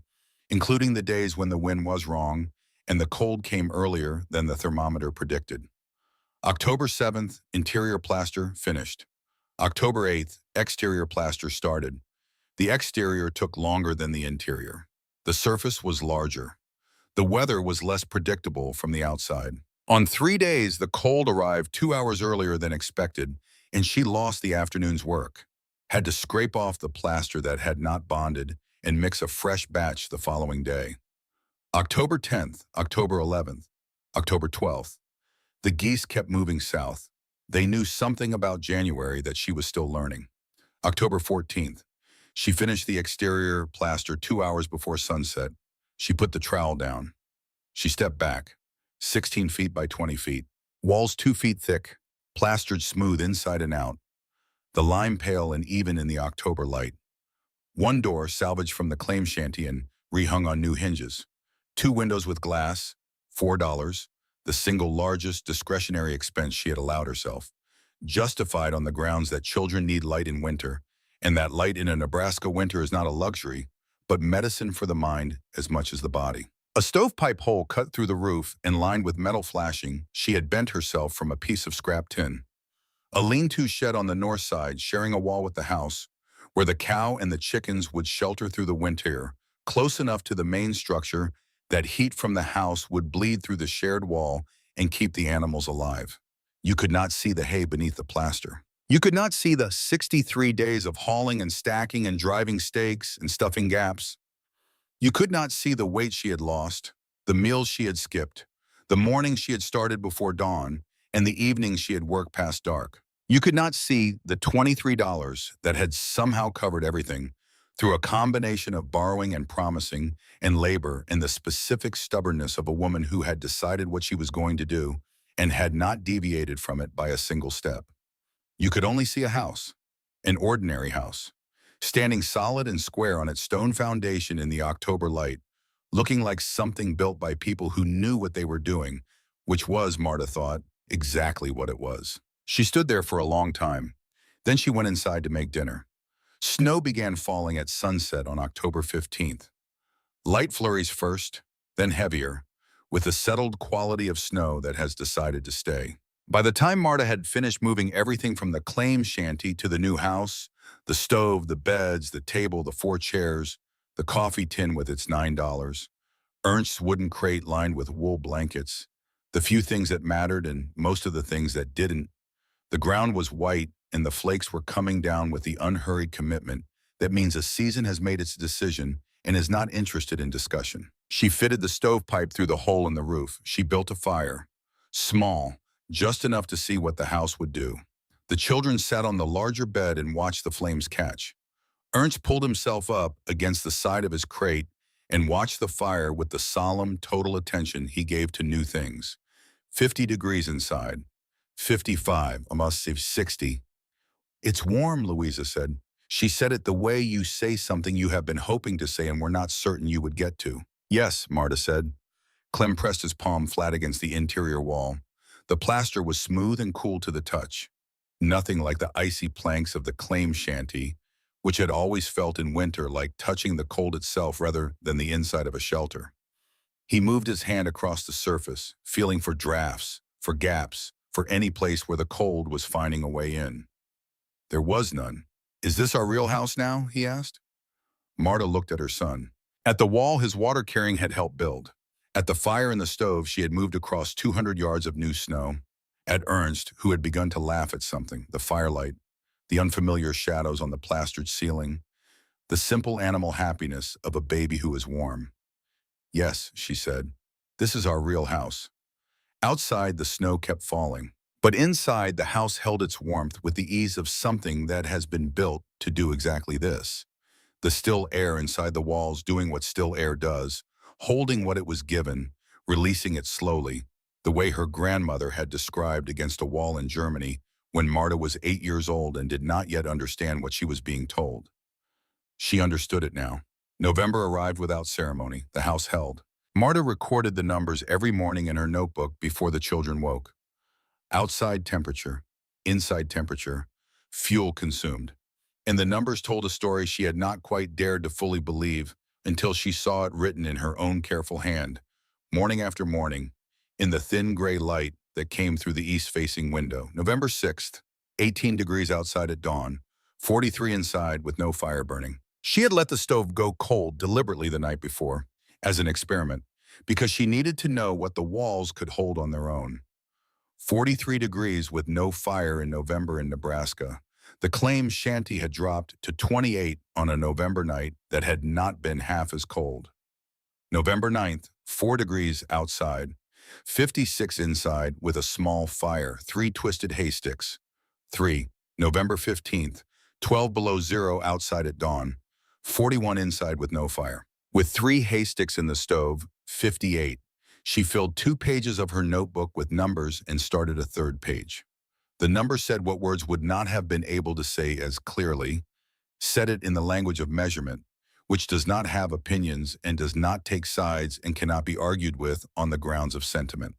including the days when the wind was wrong and the cold came earlier than the thermometer predicted. October 7th, interior plaster finished. October 8th, exterior plaster started. The exterior took longer than the interior. The surface was larger. The weather was less predictable from the outside. On 3 days, the cold arrived 2 hours earlier than expected, and she lost the afternoon's work. Had to scrape off the plaster that had not bonded and mix a fresh batch the following day. October 10th, October 11th, October 12th. The geese kept moving south. They knew something about January that she was still learning. October 14th. She finished the exterior plaster 2 hours before sunset. She put the trowel down. She stepped back, 16 feet by 20 feet. Walls 2 feet thick, plastered smooth inside and out. The lime pale and even in the October light. One door salvaged from the claim shanty and rehung on new hinges. 2 windows with glass, $4, the single largest discretionary expense she had allowed herself, justified on the grounds that children need light in winter, and that light in a Nebraska winter is not a luxury, but medicine for the mind as much as the body. A stovepipe hole cut through the roof and lined with metal flashing, she had bent herself from a piece of scrap tin. A lean-to shed on the north side, sharing a wall with the house, where the cow and the chickens would shelter through the winter, close enough to the main structure that heat from the house would bleed through the shared wall and keep the animals alive. You could not see the hay beneath the plaster. You could not see the 63 days of hauling and stacking and driving stakes and stuffing gaps. You could not see the weight she had lost, the meals she had skipped, the mornings she had started before dawn, and the evenings she had worked past dark. You could not see the $23 that had somehow covered everything through a combination of borrowing and promising and labor and the specific stubbornness of a woman who had decided what she was going to do and had not deviated from it by a single step. You could only see a house, an ordinary house, standing solid and square on its stone foundation in the October light, looking like something built by people who knew what they were doing, which was, Marta thought, exactly what it was. She stood there for a long time. Then she went inside to make dinner. Snow began falling at sunset on October 15th. Light flurries first, then heavier, with the settled quality of snow that has decided to stay. By the time Marta had finished moving everything from the claim shanty to the new house, the stove, the beds, the table, the 4 chairs, the coffee tin with its $9, Ernst's wooden crate lined with wool blankets, the few things that mattered and most of the things that didn't, the ground was white and the flakes were coming down with the unhurried commitment that means a season has made its decision and is not interested in discussion. She fitted the stovepipe through the hole in the roof. She built a fire, small, just enough to see what the house would do. The children sat on the larger bed and watched the flames catch. Ernst pulled himself up against the side of his crate and watched the fire with the solemn, total attention he gave to new things. 50 degrees inside. 55, I must say 60. "It's warm," Louisa said. She said it the way you say something you have been hoping to say and were not certain you would get to. Yes, Marta said. Clem pressed his palm flat against the interior wall. The plaster was smooth and cool to the touch. Nothing like the icy planks of the claim shanty, which had always felt in winter like touching the cold itself rather than the inside of a shelter. He moved his hand across the surface, feeling for drafts, for gaps, for any place where the cold was finding a way in. There was none. Is this our real house now? He asked. Marta looked at her son. At the wall his water carrying had helped build. At the fire in the stove she had moved across 200 yards of new snow. At Ernst, who had begun to laugh at something, the firelight, the unfamiliar shadows on the plastered ceiling, the simple animal happiness of a baby who is warm. Yes, she said, this is our real house. Outside the snow kept falling, but inside the house held its warmth with the ease of something that has been built to do exactly this. The still air inside the walls doing what still air does, holding what it was given, releasing it slowly, the way her grandmother had described against a wall in Germany when Marta was 8 years old and did not yet understand what she was being told. She understood it now. November arrived without ceremony, the house held. Marta recorded the numbers every morning in her notebook before the children woke. Outside temperature, inside temperature, fuel consumed. And the numbers told a story she had not quite dared to fully believe until she saw it written in her own careful hand, morning after morning, in the thin gray light that came through the east-facing window. November 6th, 18 degrees outside at dawn, 43 inside with no fire burning. She had let the stove go cold deliberately the night before, as an experiment, because she needed to know what the walls could hold on their own. 43 degrees with no fire in November in Nebraska. The claim shanty had dropped to 28 on a November night that had not been half as cold. November 9th, 4 degrees outside, 56 inside with a small fire, 3 twisted hay sticks. 3. November 15th, 12 below zero outside at dawn, 41 inside with no fire. With 3 hay sticks in the stove, 58. She filled 2 pages of her notebook with numbers and started a 3rd page. The number said what words would not have been able to say as clearly, said it in the language of measurement, which does not have opinions and does not take sides and cannot be argued with on the grounds of sentiment.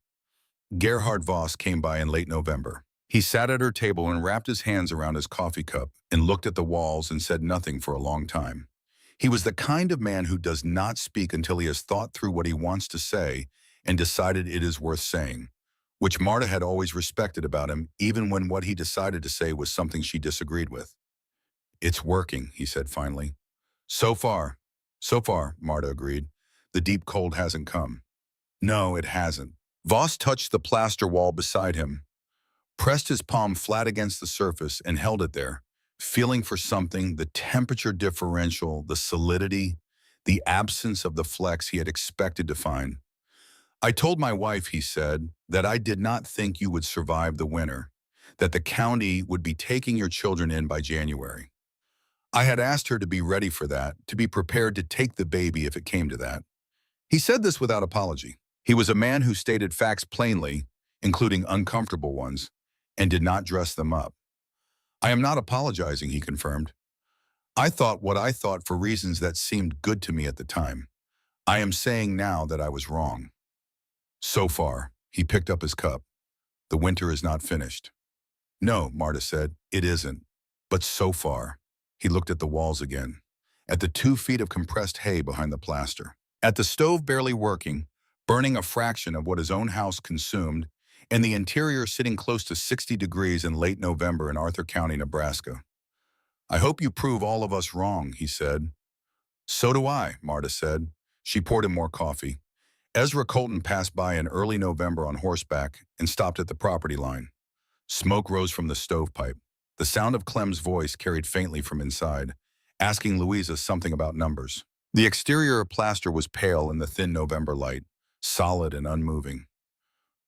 Gerhard Voss came by in late November. He sat at her table and wrapped his hands around his coffee cup and looked at the walls and said nothing for a long time. He was the kind of man who does not speak until he has thought through what he wants to say and decided it is worth saying, which Marta had always respected about him, even when what he decided to say was something she disagreed with. It's working, he said finally. So far, Marta agreed. The deep cold hasn't come. No, it hasn't. Voss touched the plaster wall beside him, pressed his palm flat against the surface and held it there, feeling for something, the temperature differential, the solidity, the absence of the flex he had expected to find. I told my wife, he said, that I did not think you would survive the winter, that the county would be taking your children in by January. I had asked her to be ready for that, to be prepared to take the baby if it came to that. He said this without apology. He was a man who stated facts plainly, including uncomfortable ones, and did not dress them up. I am not apologizing, he confirmed. I thought what I thought for reasons that seemed good to me at the time. I am saying now that I was wrong. So far, he picked up his cup. The winter is not finished. No, Marta said, it isn't. But so far. He looked at the walls again, at the 2 feet of compressed hay behind the plaster, at the stove barely working, burning a fraction of what his own house consumed, and the interior sitting close to 60 degrees in late November in Arthur County, Nebraska. I hope you prove all of us wrong, he said. So do I, Marta said. She poured him more coffee. Ezra Colton passed by in early November on horseback and stopped at the property line. Smoke rose from the stovepipe. The sound of Clem's voice carried faintly from inside, asking Louisa something about numbers. The exterior of plaster was pale in the thin November light, solid and unmoving.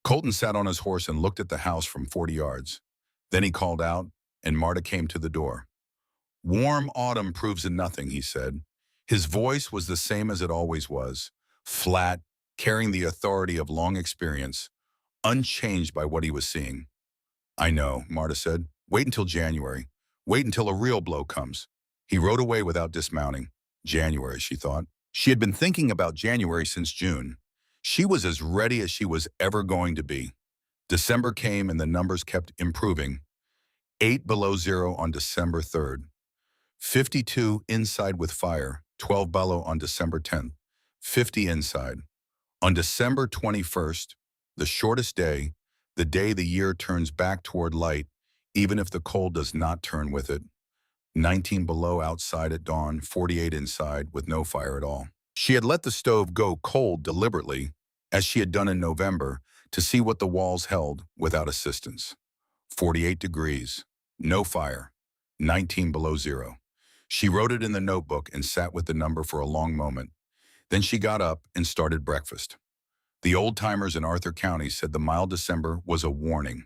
Colton sat on his horse and looked at the house from 40 yards. Then he called out, and Marta came to the door. Warm autumn proves in nothing, he said. His voice was the same as it always was, flat, carrying the authority of long experience, unchanged by what he was seeing. I know, Marta said. Wait until January. Wait until a real blow comes. He rode away without dismounting. January, she thought. She had been thinking about January since June. She was as ready as she was ever going to be. December came and the numbers kept improving. 8 below zero on December 3rd. 52 inside with fire, 12 below on December 10th. 50 inside. On December 21st, the shortest day, the day the year turns back toward light, even if the cold does not turn with it. 19 below outside at dawn, 48 inside with no fire at all. She had let the stove go cold deliberately, as she had done in November, to see what the walls held without assistance. 48 degrees, no fire, 19 below zero. She wrote it in the notebook and sat with the number for a long moment. Then she got up and started breakfast. The old-timers in Arthur County said the mild December was a warning,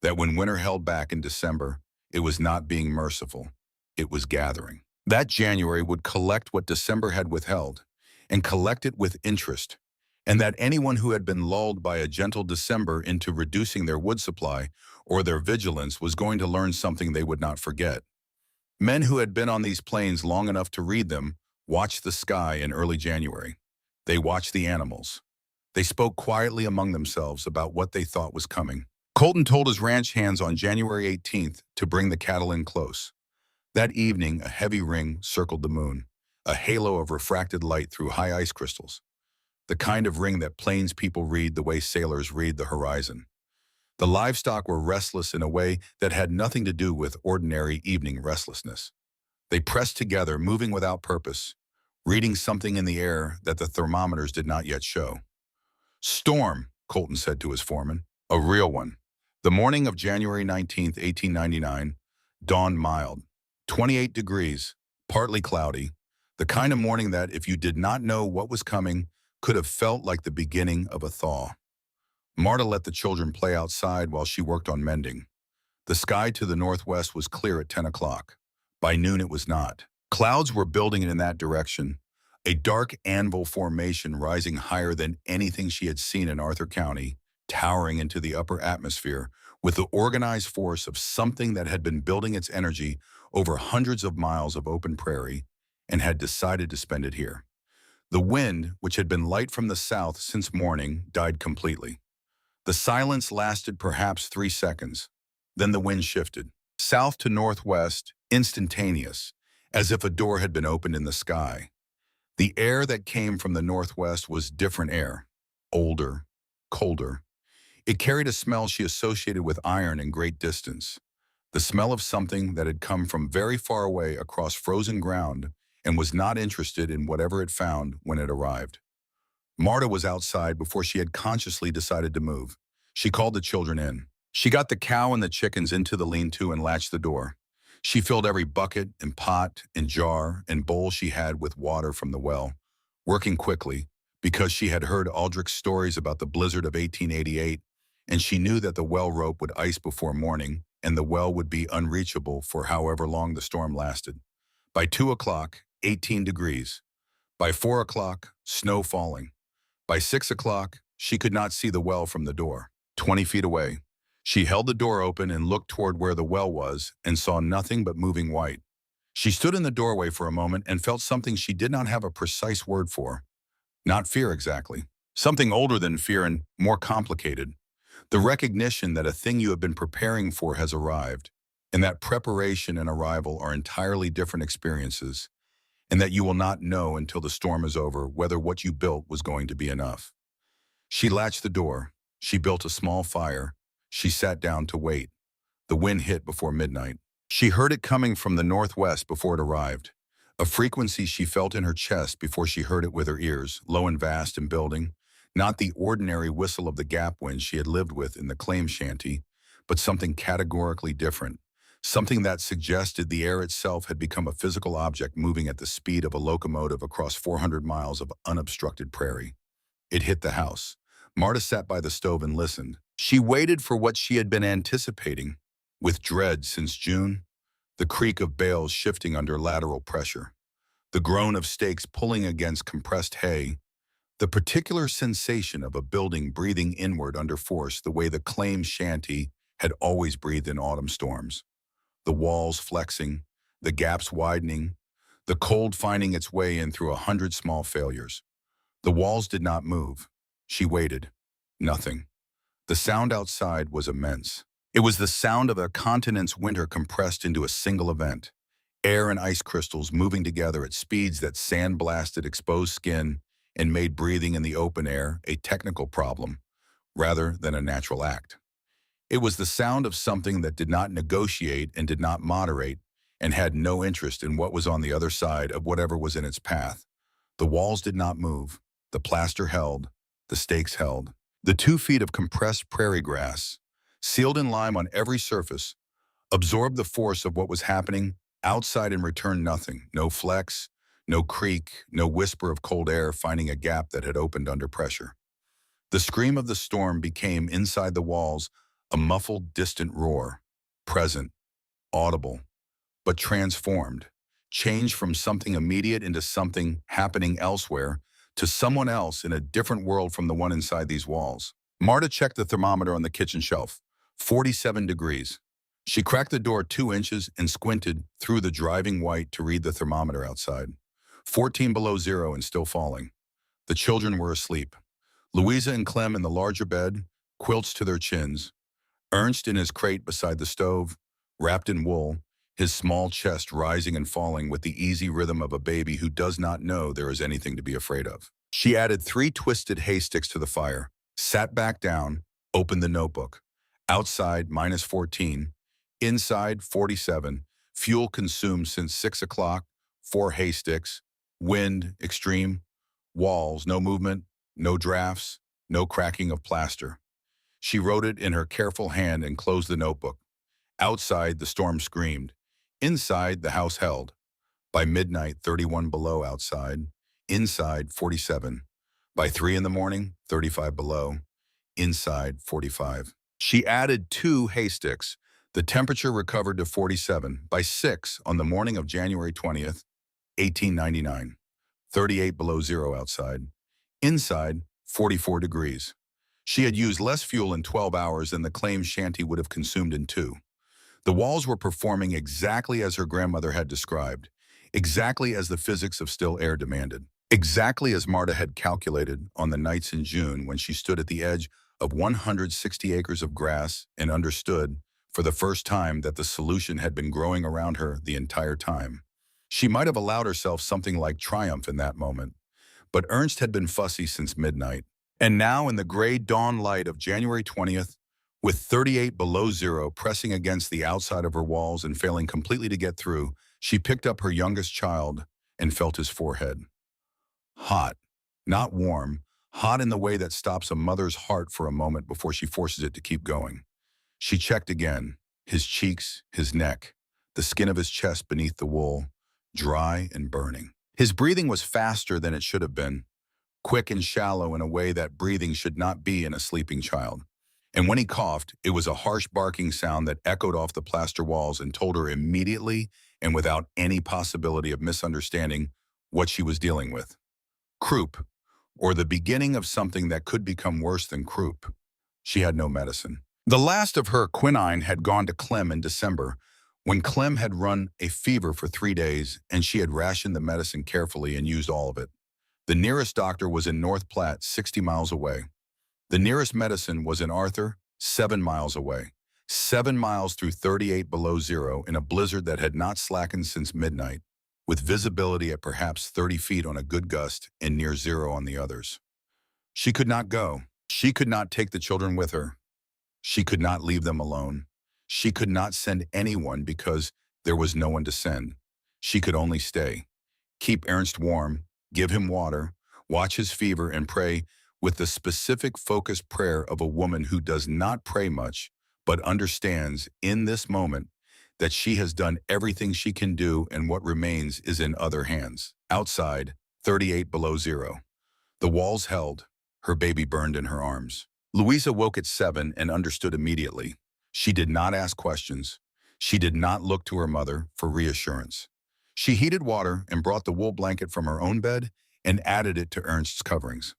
that when winter held back in December, it was not being merciful, it was gathering. That January would collect what December had withheld, and collect it with interest, and that anyone who had been lulled by a gentle December into reducing their wood supply or their vigilance was going to learn something they would not forget. Men who had been on these plains long enough to read them watched the sky in early January. They watched the animals. They spoke quietly among themselves about what they thought was coming. Colton told his ranch hands on January 18th to bring the cattle in close. That evening, a heavy ring circled the moon, a halo of refracted light through high ice crystals, the kind of ring that plains people read the way sailors read the horizon. The livestock were restless in a way that had nothing to do with ordinary evening restlessness. They pressed together, moving without purpose, reading something in the air that the thermometers did not yet show. "Storm," Colton said to his foreman. "A real one." The morning of January 19th, 1899, dawned mild. 28 degrees, partly cloudy, the kind of morning that, if you did not know what was coming, could have felt like the beginning of a thaw. Marta let the children play outside while she worked on mending. The sky to the northwest was clear at 10 o'clock. By noon it was not. Clouds were building in that direction, a dark anvil formation rising higher than anything she had seen in Arthur County, towering into the upper atmosphere with the organized force of something that had been building its energy over hundreds of miles of open prairie and had decided to spend it here. The wind, which had been light from the south since morning, died completely. The silence lasted perhaps 3 seconds. Then the wind shifted. South to northwest, instantaneous, as if a door had been opened in the sky. The air that came from the northwest was different air, older, colder. It carried a smell she associated with iron and great distance, the smell of something that had come from very far away across frozen ground and was not interested in whatever it found when it arrived. Marta was outside before she had consciously decided to move. She called the children in. She got the cow and the chickens into the lean-to and latched the door. She filled every bucket and pot and jar and bowl she had with water from the well, working quickly, because she had heard Aldrich's stories about the blizzard of 1888, and she knew that the well rope would ice before morning, and the well would be unreachable for however long the storm lasted. By 2 o'clock, 18 degrees. By 4 o'clock, snow falling. By 6 o'clock, she could not see the well from the door, 20 feet away. She held the door open and looked toward where the well was and saw nothing but moving white. She stood in the doorway for a moment and felt something she did not have a precise word for. Not fear exactly. Something older than fear and more complicated. The recognition that a thing you have been preparing for has arrived, and that preparation and arrival are entirely different experiences, and that you will not know until the storm is over whether what you built was going to be enough. She latched the door. She built a small fire. She sat down to wait. The wind hit before midnight. She heard it coming from the northwest before it arrived, a frequency she felt in her chest before she heard it with her ears, low and vast and building, not the ordinary whistle of the gap wind she had lived with in the claim shanty, but something categorically different, something that suggested the air itself had become a physical object moving at the speed of a locomotive across 400 miles of unobstructed prairie. It hit the house. Marta sat by the stove and listened. She waited for what she had been anticipating, with dread since June, the creak of bales shifting under lateral pressure, the groan of stakes pulling against compressed hay, the particular sensation of a building breathing inward under force the way the claim shanty had always breathed in autumn storms, the walls flexing, the gaps widening, the cold finding its way in through 100 small failures. The walls did not move. She waited. Nothing. The sound outside was immense. It was the sound of a continent's winter compressed into a single event. Air and ice crystals moving together at speeds that sandblasted exposed skin and made breathing in the open air a technical problem rather than a natural act. It was the sound of something that did not negotiate and did not moderate and had no interest in what was on the other side of whatever was in its path. The walls did not move. The plaster held. The stakes held. The 2 feet of compressed prairie grass, sealed in lime on every surface, absorbed the force of what was happening outside and returned nothing. No flex, no creak, no whisper of cold air finding a gap that had opened under pressure. The scream of the storm became, inside the walls, a muffled, distant roar, present, audible, but transformed, changed from something immediate into something happening elsewhere, to someone else in a different world from the one inside these walls. Marta checked the thermometer on the kitchen shelf. 47 degrees. She cracked the door 2 inches and squinted through the driving white to read the thermometer outside. 14 below zero and still falling. The children were asleep. Louisa and Clem in the larger bed, quilts to their chins. Ernst in his crate beside the stove, wrapped in wool, his small chest rising and falling with the easy rhythm of a baby who does not know there is anything to be afraid of. She added 3 twisted hay sticks to the fire, sat back down, opened the notebook. Outside, -14. Inside, 47. Fuel consumed since 6 o'clock, 4 hay sticks. Wind, extreme. Walls, no movement, no drafts, no cracking of plaster. She wrote it in her careful hand and closed the notebook. Outside, the storm screamed. Inside, the house held. By midnight, 31 below outside. Inside, 47. By 3 in the morning, 35 below. Inside, 45. She added 2 hay sticks. The temperature recovered to 47. By 6 on the morning of January 20th, 1899. 38 below zero outside. Inside, 44 degrees. She had used less fuel in 12 hours than the claimed shanty would have consumed in 2. The walls were performing exactly as her grandmother had described, exactly as the physics of still air demanded, exactly as Marta had calculated on the nights in June when she stood at the edge of 160 acres of grass and understood, for the first time, that the solution had been growing around her the entire time. She might have allowed herself something like triumph in that moment, but Ernst had been fussy since midnight. And now, in the gray dawn light of January 20th, with 38 below zero pressing against the outside of her walls and failing completely to get through, she picked up her youngest child and felt his forehead. Hot, not warm, hot in the way that stops a mother's heart for a moment before she forces it to keep going. She checked again, his cheeks, his neck, the skin of his chest beneath the wool, dry and burning. His breathing was faster than it should have been, quick and shallow in a way that breathing should not be in a sleeping child. And when he coughed, it was a harsh barking sound that echoed off the plaster walls and told her immediately and without any possibility of misunderstanding what she was dealing with. Croup, or the beginning of something that could become worse than croup. She had no medicine. The last of her quinine had gone to Clem in December, when Clem had run a fever for 3 days and she had rationed the medicine carefully and used all of it. The nearest doctor was in North Platte, 60 miles away. The nearest medicine was in Arthur, 7 miles away. 7 miles through 38 below zero in a blizzard that had not slackened since midnight, with visibility at perhaps 30 feet on a good gust and near zero on the others. She could not go. She could not take the children with her. She could not leave them alone. She could not send anyone because there was no one to send. She could only stay. Keep Ernst warm, give him water, watch his fever, and pray with the specific focused prayer of a woman who does not pray much, but understands in this moment that she has done everything she can do and what remains is in other hands. Outside, 38 below zero. The walls held. Her baby burned in her arms. Louisa woke at 7 and understood immediately. She did not ask questions. She did not look to her mother for reassurance. She heated water and brought the wool blanket from her own bed and added it to Ernst's coverings.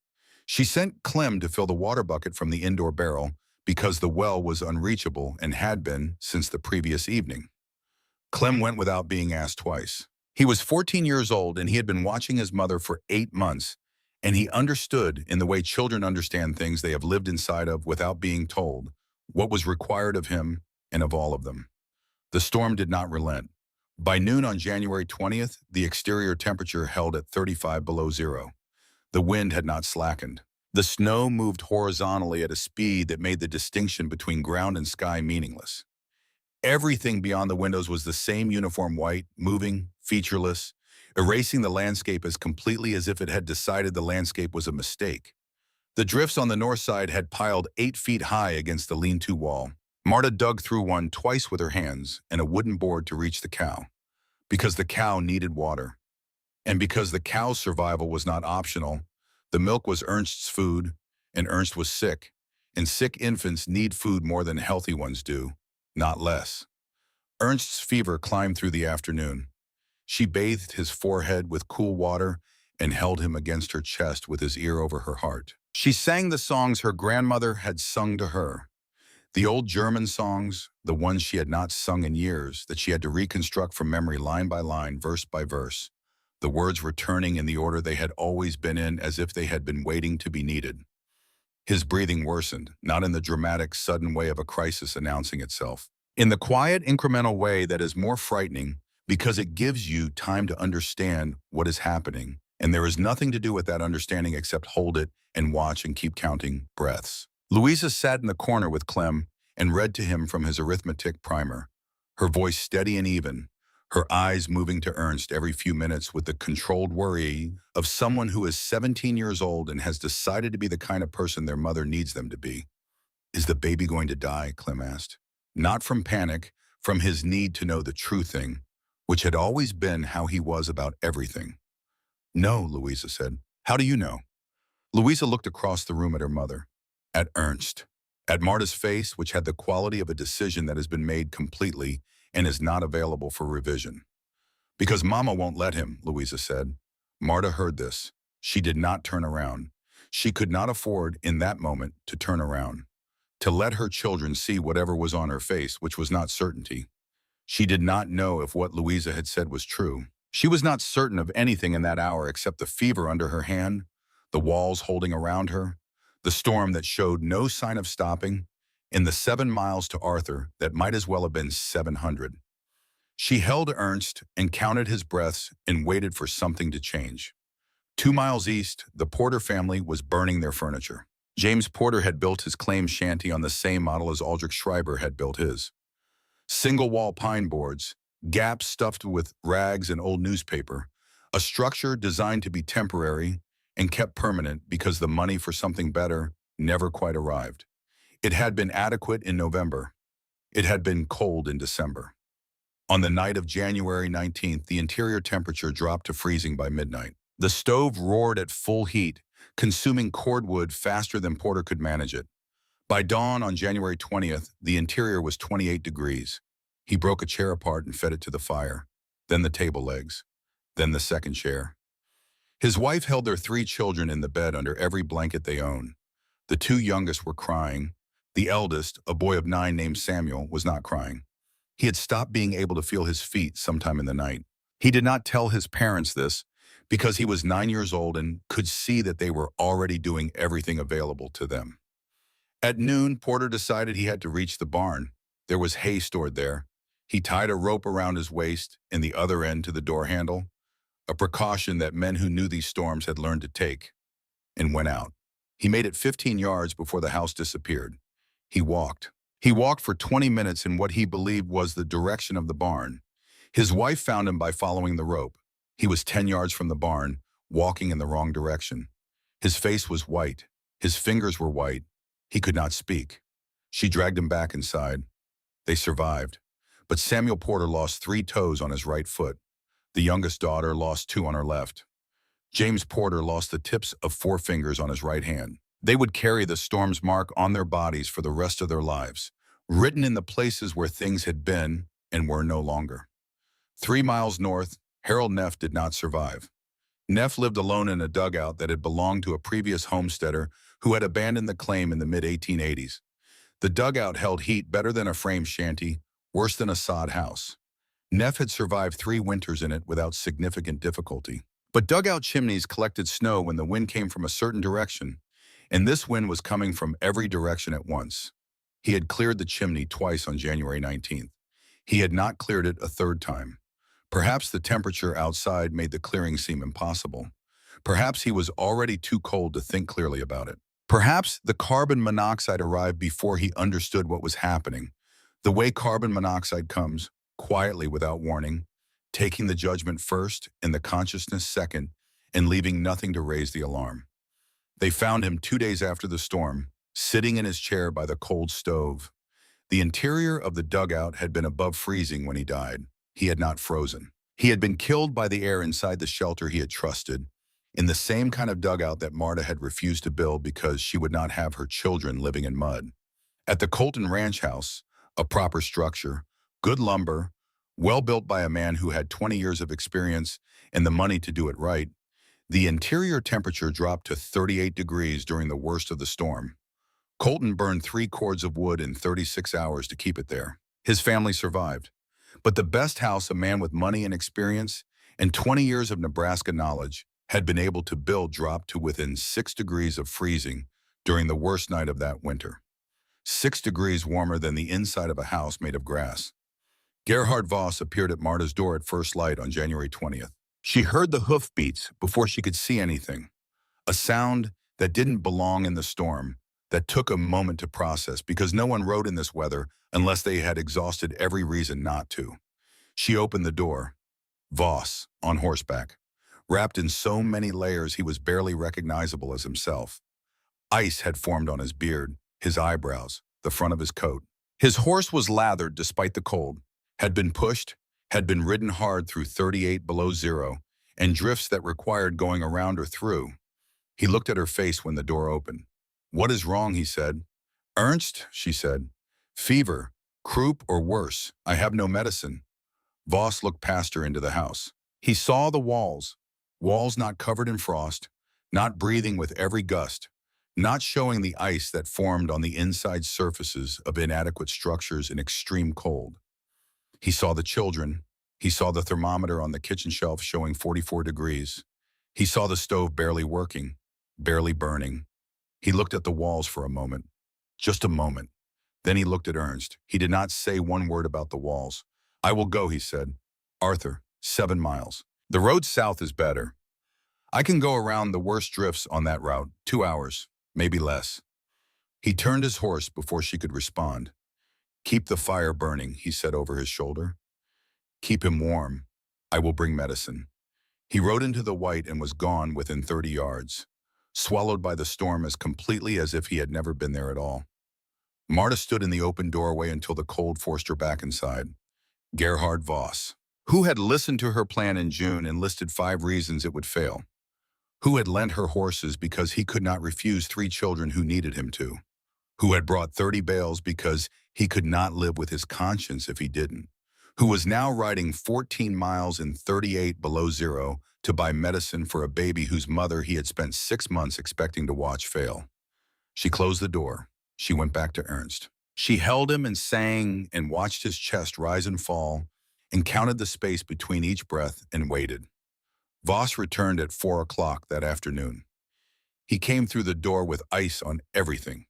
She sent Clem to fill the water bucket from the indoor barrel because the well was unreachable and had been since the previous evening. Clem went without being asked twice. He was 14 years old and he had been watching his mother for 8 months, and he understood, in the way children understand things they have lived inside of without being told, what was required of him and of all of them. The storm did not relent. By noon on January 20th, the exterior temperature held at 35 below zero. The wind had not slackened. The snow moved horizontally at a speed that made the distinction between ground and sky meaningless. Everything beyond the windows was the same uniform white, moving, featureless, erasing the landscape as completely as if it had decided the landscape was a mistake. The drifts on the north side had piled 8 feet high against the lean-to wall. Marta dug through one twice with her hands and a wooden board to reach the cow, because the cow needed water. And because the cow's survival was not optional, the milk was Ernst's food, and Ernst was sick, and sick infants need food more than healthy ones do, not less. Ernst's fever climbed through the afternoon. She bathed his forehead with cool water and held him against her chest with his ear over her heart. She sang the songs her grandmother had sung to her. The old German songs, the ones she had not sung in years, that she had to reconstruct from memory line by line, verse by verse. The words returning in the order they had always been in, as if they had been waiting to be needed. His breathing worsened, not in the dramatic, sudden way of a crisis announcing itself. In the quiet, incremental way that is more frightening because it gives you time to understand what is happening, and there is nothing to do with that understanding except hold it and watch and keep counting breaths. Louisa sat in the corner with Clem and read to him from his arithmetic primer, her voice steady and even, her eyes moving to Ernst every few minutes with the controlled worry of someone who is 17 years old and has decided to be the kind of person their mother needs them to be. "Is the baby going to die?" Clem asked. Not from panic, from his need to know the true thing, which had always been how he was about everything. "No," Louisa said. "How do you know?" Louisa looked across the room at her mother, at Ernst, at Marta's face, which had the quality of a decision that has been made completely and is not available for revision. "Because Mama won't let him," Louisa said. Marta heard this. She did not turn around. She could not afford, in that moment, to turn around, to let her children see whatever was on her face, which was not certainty. She did not know if what Louisa had said was true. She was not certain of anything in that hour except the fever under her hand, the walls holding around her, the storm that showed no sign of stopping, and the 7 miles to Arthur that might as well have been 700. She held Ernst and counted his breaths and waited for something to change. 2 miles east, the Porter family was burning their furniture. James Porter had built his claim shanty on the same model as Aldrich Schreiber had built his. Single-wall pine boards, gaps stuffed with rags and old newspaper, a structure designed to be temporary and kept permanent because the money for something better never quite arrived. It had been adequate in November. It had been cold in December. On the night of January 19th, the interior temperature dropped to freezing by midnight. The stove roared at full heat, consuming cordwood faster than Porter could manage it. By dawn on January 20th, the interior was 28 degrees. He broke a chair apart and fed it to the fire, then the table legs, then the second chair. His wife held their 3 children in the bed under every blanket they owned. The 2 youngest were crying. The eldest, a boy of 9 named Samuel, was not crying. He had stopped being able to feel his feet sometime in the night. He did not tell his parents this because he was 9 years old and could see that they were already doing everything available to them. At noon, Porter decided he had to reach the barn. There was hay stored there. He tied a rope around his waist and the other end to the door handle, a precaution that men who knew these storms had learned to take, and went out. He made it 15 yards before the house disappeared. He walked. He walked for 20 minutes in what he believed was the direction of the barn. His wife found him by following the rope. He was 10 yards from the barn, walking in the wrong direction. His face was white. His fingers were white. He could not speak. She dragged him back inside. They survived. But Samuel Porter lost 3 toes on his right foot. The youngest daughter lost 2 on her left. James Porter lost the tips of 4 fingers on his right hand. They would carry the storm's mark on their bodies for the rest of their lives, written in the places where things had been and were no longer. 3 miles north, Harold Neff did not survive. Neff lived alone in a dugout that had belonged to a previous homesteader who had abandoned the claim in the mid-1880s. The dugout held heat better than a frame shanty, worse than a sod house. Neff had survived 3 winters in it without significant difficulty. But dugout chimneys collected snow when the wind came from a certain direction, and this wind was coming from every direction at once. He had cleared the chimney twice on January 19th. He had not cleared it a third time. Perhaps the temperature outside made the clearing seem impossible. Perhaps he was already too cold to think clearly about it. Perhaps the carbon monoxide arrived before he understood what was happening. The way carbon monoxide comes, quietly without warning, taking the judgment first and the consciousness second, and leaving nothing to raise the alarm. They found him 2 days after the storm, sitting in his chair by the cold stove. The interior of the dugout had been above freezing when he died. He had not frozen. He had been killed by the air inside the shelter he had trusted, in the same kind of dugout that Marta had refused to build because she would not have her children living in mud. At the Colton Ranch House, a proper structure, good lumber, well built by a man who had 20 years of experience and the money to do it right, the interior temperature dropped to 38 degrees during the worst of the storm. Colton burned 3 cords of wood in 36 hours to keep it there. His family survived. But the best house a man with money and experience and 20 years of Nebraska knowledge had been able to build dropped to within 6 degrees of freezing during the worst night of that winter. 6 degrees warmer than the inside of a house made of grass. Gerhard Voss appeared at Marta's door at first light on January 20th. She heard the hoofbeats before she could see anything, a sound that didn't belong in the storm, that took a moment to process because no one rode in this weather unless they had exhausted every reason not to. She opened the door. Voss, on horseback, wrapped in so many layers he was barely recognizable as himself. Ice had formed on his beard, his eyebrows, the front of his coat. His horse was lathered despite the cold, had been pushed, had been ridden hard through 38 below zero, and drifts that required going around or through. He looked at her face when the door opened. "What is wrong?" he said. "Ernst," she said. "Fever, croup, or worse. I have no medicine." Voss looked past her into the house. He saw the walls not covered in frost, not breathing with every gust, not showing the ice that formed on the inside surfaces of inadequate structures in extreme cold. He saw the children. He saw the thermometer on the kitchen shelf showing 44 degrees. He saw the stove barely working, barely burning. He looked at the walls for a moment, just a moment. Then he looked at Ernst. He did not say one word about the walls. "I will go," he said. "Arthur, 7 miles. The road south is better. I can go around the worst drifts on that route, 2 hours, maybe less." He turned his horse before she could respond. "Keep the fire burning," he said over his shoulder. "Keep him warm. I will bring medicine." He rode into the white and was gone within 30 yards, swallowed by the storm as completely as if he had never been there at all. Marta stood in the open doorway until the cold forced her back inside. Gerhard Voss, who had listened to her plan in June and listed 5 reasons it would fail, who had lent her horses because he could not refuse 3 children who needed him to, who had brought 30 bales because he could not live with his conscience if he didn't, who was now riding 14 miles in 38 below zero to buy medicine for a baby whose mother he had spent 6 months expecting to watch fail. She closed the door. She went back to Ernst. She held him and sang and watched his chest rise and fall and counted the space between each breath and waited. Voss returned at 4 o'clock that afternoon. He came through the door with ice on everything: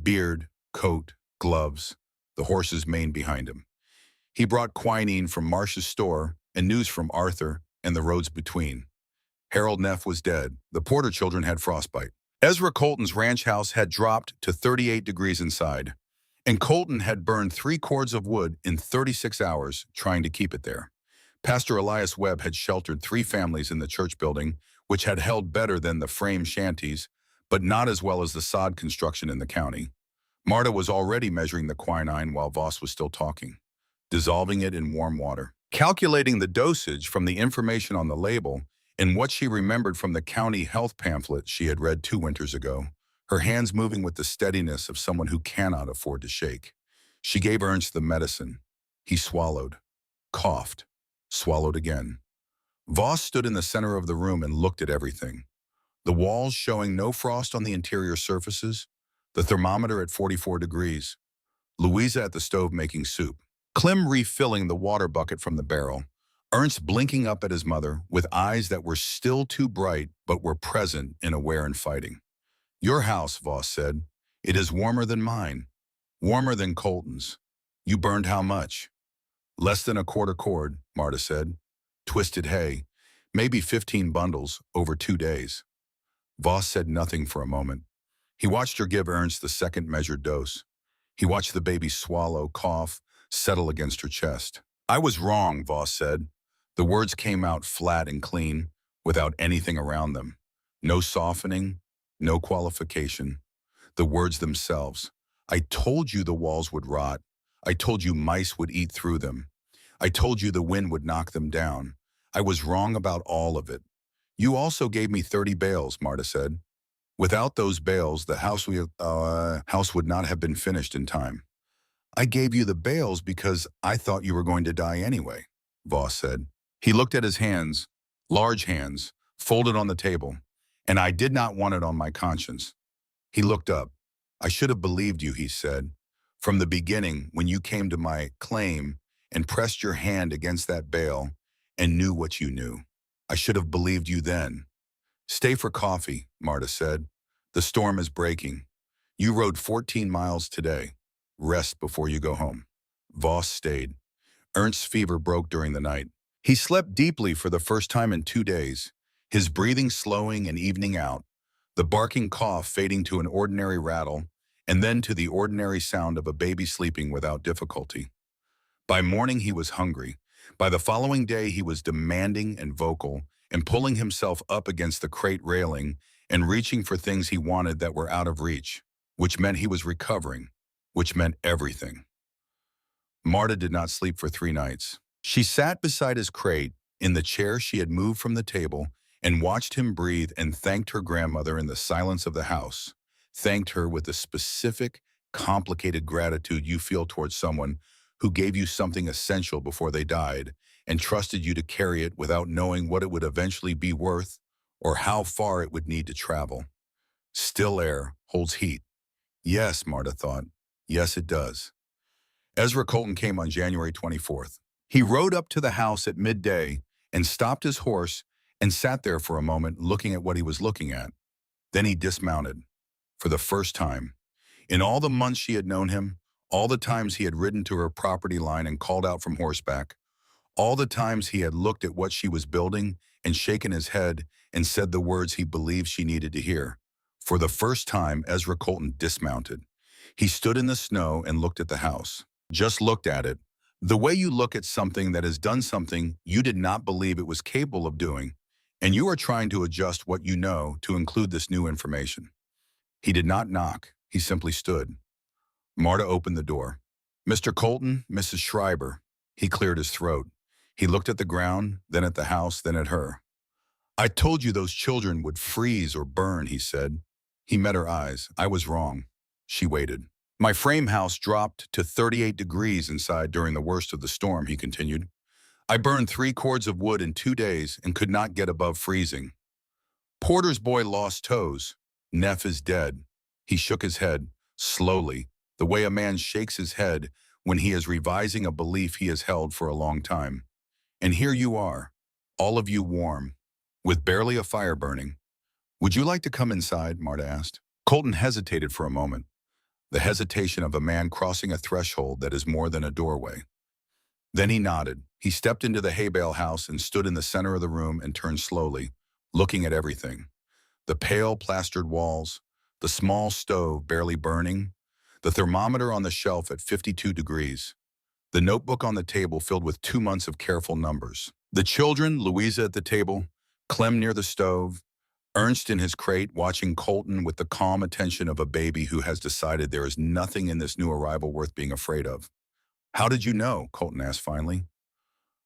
beard, coat, gloves, the horse's mane behind him. He brought quinine from Marsh's store and news from Arthur and the roads between. Harold Neff was dead. The Porter children had frostbite. Ezra Colton's ranch house had dropped to 38 degrees inside, and Colton had burned 3 cords of wood in 36 hours trying to keep it there. Pastor Elias Webb had sheltered 3 families in the church building, which had held better than the frame shanties, but not as well as the sod construction in the county. Marta was already measuring the quinine while Voss was still talking, dissolving it in warm water, calculating the dosage from the information on the label and what she remembered from the county health pamphlet she had read 2 winters ago, her hands moving with the steadiness of someone who cannot afford to shake. She gave Ernst the medicine. He swallowed, coughed, swallowed again. Voss stood in the center of the room and looked at everything. The walls showing no frost on the interior surfaces, the thermometer at 44 degrees, Louisa at the stove making soup. Clem refilling the water bucket from the barrel, Ernst blinking up at his mother with eyes that were still too bright but were present and aware and fighting. Your house, Voss said. It is warmer than mine. Warmer than Colton's. You burned how much? Less than a quarter cord, Marta said. Twisted hay. Maybe 15 bundles over 2 days. Voss said nothing for a moment. He watched her give Ernst the second measured dose. He watched the baby swallow, cough, settle against her chest. I was wrong, Voss said. The words came out flat and clean, without anything around them. No softening, no qualification. The words themselves. I told you the walls would rot. I told you mice would eat through them. I told you the wind would knock them down. I was wrong about all of it. You also gave me 30 bales, Marta said. Without those bales, the house would not have been finished in time. I gave you the bales because I thought you were going to die anyway, Voss said. He looked at his hands, large hands, folded on the table, and I did not want it on my conscience. He looked up. I should have believed you, he said. From the beginning, when you came to my claim and pressed your hand against that bale and knew what you knew. I should have believed you then. Stay for coffee, Marta said. The storm is breaking. You rode 14 miles today. Rest before you go home. Voss stayed. Ernst's fever broke during the night. He slept deeply for the first time in 2 days, his breathing slowing and evening out, the barking cough fading to an ordinary rattle, and then to the ordinary sound of a baby sleeping without difficulty. By morning he was hungry. By the following day he was demanding and vocal and pulling himself up against the crate railing and reaching for things he wanted that were out of reach, which meant he was recovering, which meant everything. Marta did not sleep for 3 nights. She sat beside his crate in the chair she had moved from the table and watched him breathe and thanked her grandmother in the silence of the house, thanked her with the specific, complicated gratitude you feel towards someone who gave you something essential before they died and trusted you to carry it without knowing what it would eventually be worth or how far it would need to travel. Still air holds heat. Yes, Marta thought. Yes, it does. Ezra Colton came on January 24th. He rode up to the house at midday and stopped his horse and sat there for a moment looking at what he was looking at. Then he dismounted. For the first time. In all the months she had known him, all the times he had ridden to her property line and called out from horseback, all the times he had looked at what she was building and shaken his head and said the words he believed she needed to hear. For the first time, Ezra Colton dismounted. He stood in the snow and looked at the house. Just looked at it. The way you look at something that has done something you did not believe it was capable of doing, and you are trying to adjust what you know to include this new information. He did not knock. He simply stood. Marta opened the door. Mr. Colton, Mrs. Schreiber. He cleared his throat. He looked at the ground, then at the house, then at her. I told you those children would freeze or burn, he said. He met her eyes. I was wrong. She waited. My frame house dropped to 38 degrees inside during the worst of the storm, he continued. I burned 3 cords of wood in 2 days and could not get above freezing. Porter's boy lost toes. Neff is dead. He shook his head, slowly, the way a man shakes his head when he is revising a belief he has held for a long time. And here you are, all of you warm, with barely a fire burning. Would you like to come inside? Marta asked. Colton hesitated for a moment, the hesitation of a man crossing a threshold that is more than a doorway. Then he nodded. He stepped into the hay bale house and stood in the center of the room and turned slowly, looking at everything. The pale plastered walls, the small stove barely burning, the thermometer on the shelf at 52 degrees, the notebook on the table filled with 2 months of careful numbers. The children, Louisa at the table, Clem near the stove, Ernst in his crate watching Colton with the calm attention of a baby who has decided there is nothing in this new arrival worth being afraid of. How did you know? Colton asked finally.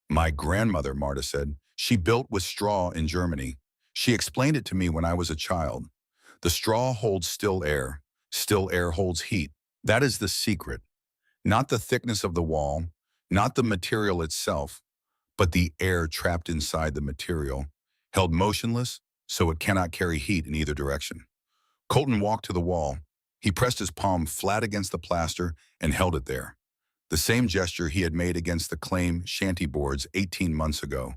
My grandmother, Marta said. She built with straw in Germany. She explained it to me when I was a child. The straw holds still air. Still air holds heat. That is the secret. Not the thickness of the wall, not the material itself, but the air trapped inside the material, held motionless so it cannot carry heat in either direction. Colton walked to the wall. He pressed his palm flat against the plaster and held it there. the same gesture he had made against the claim shanty boards 18 months ago,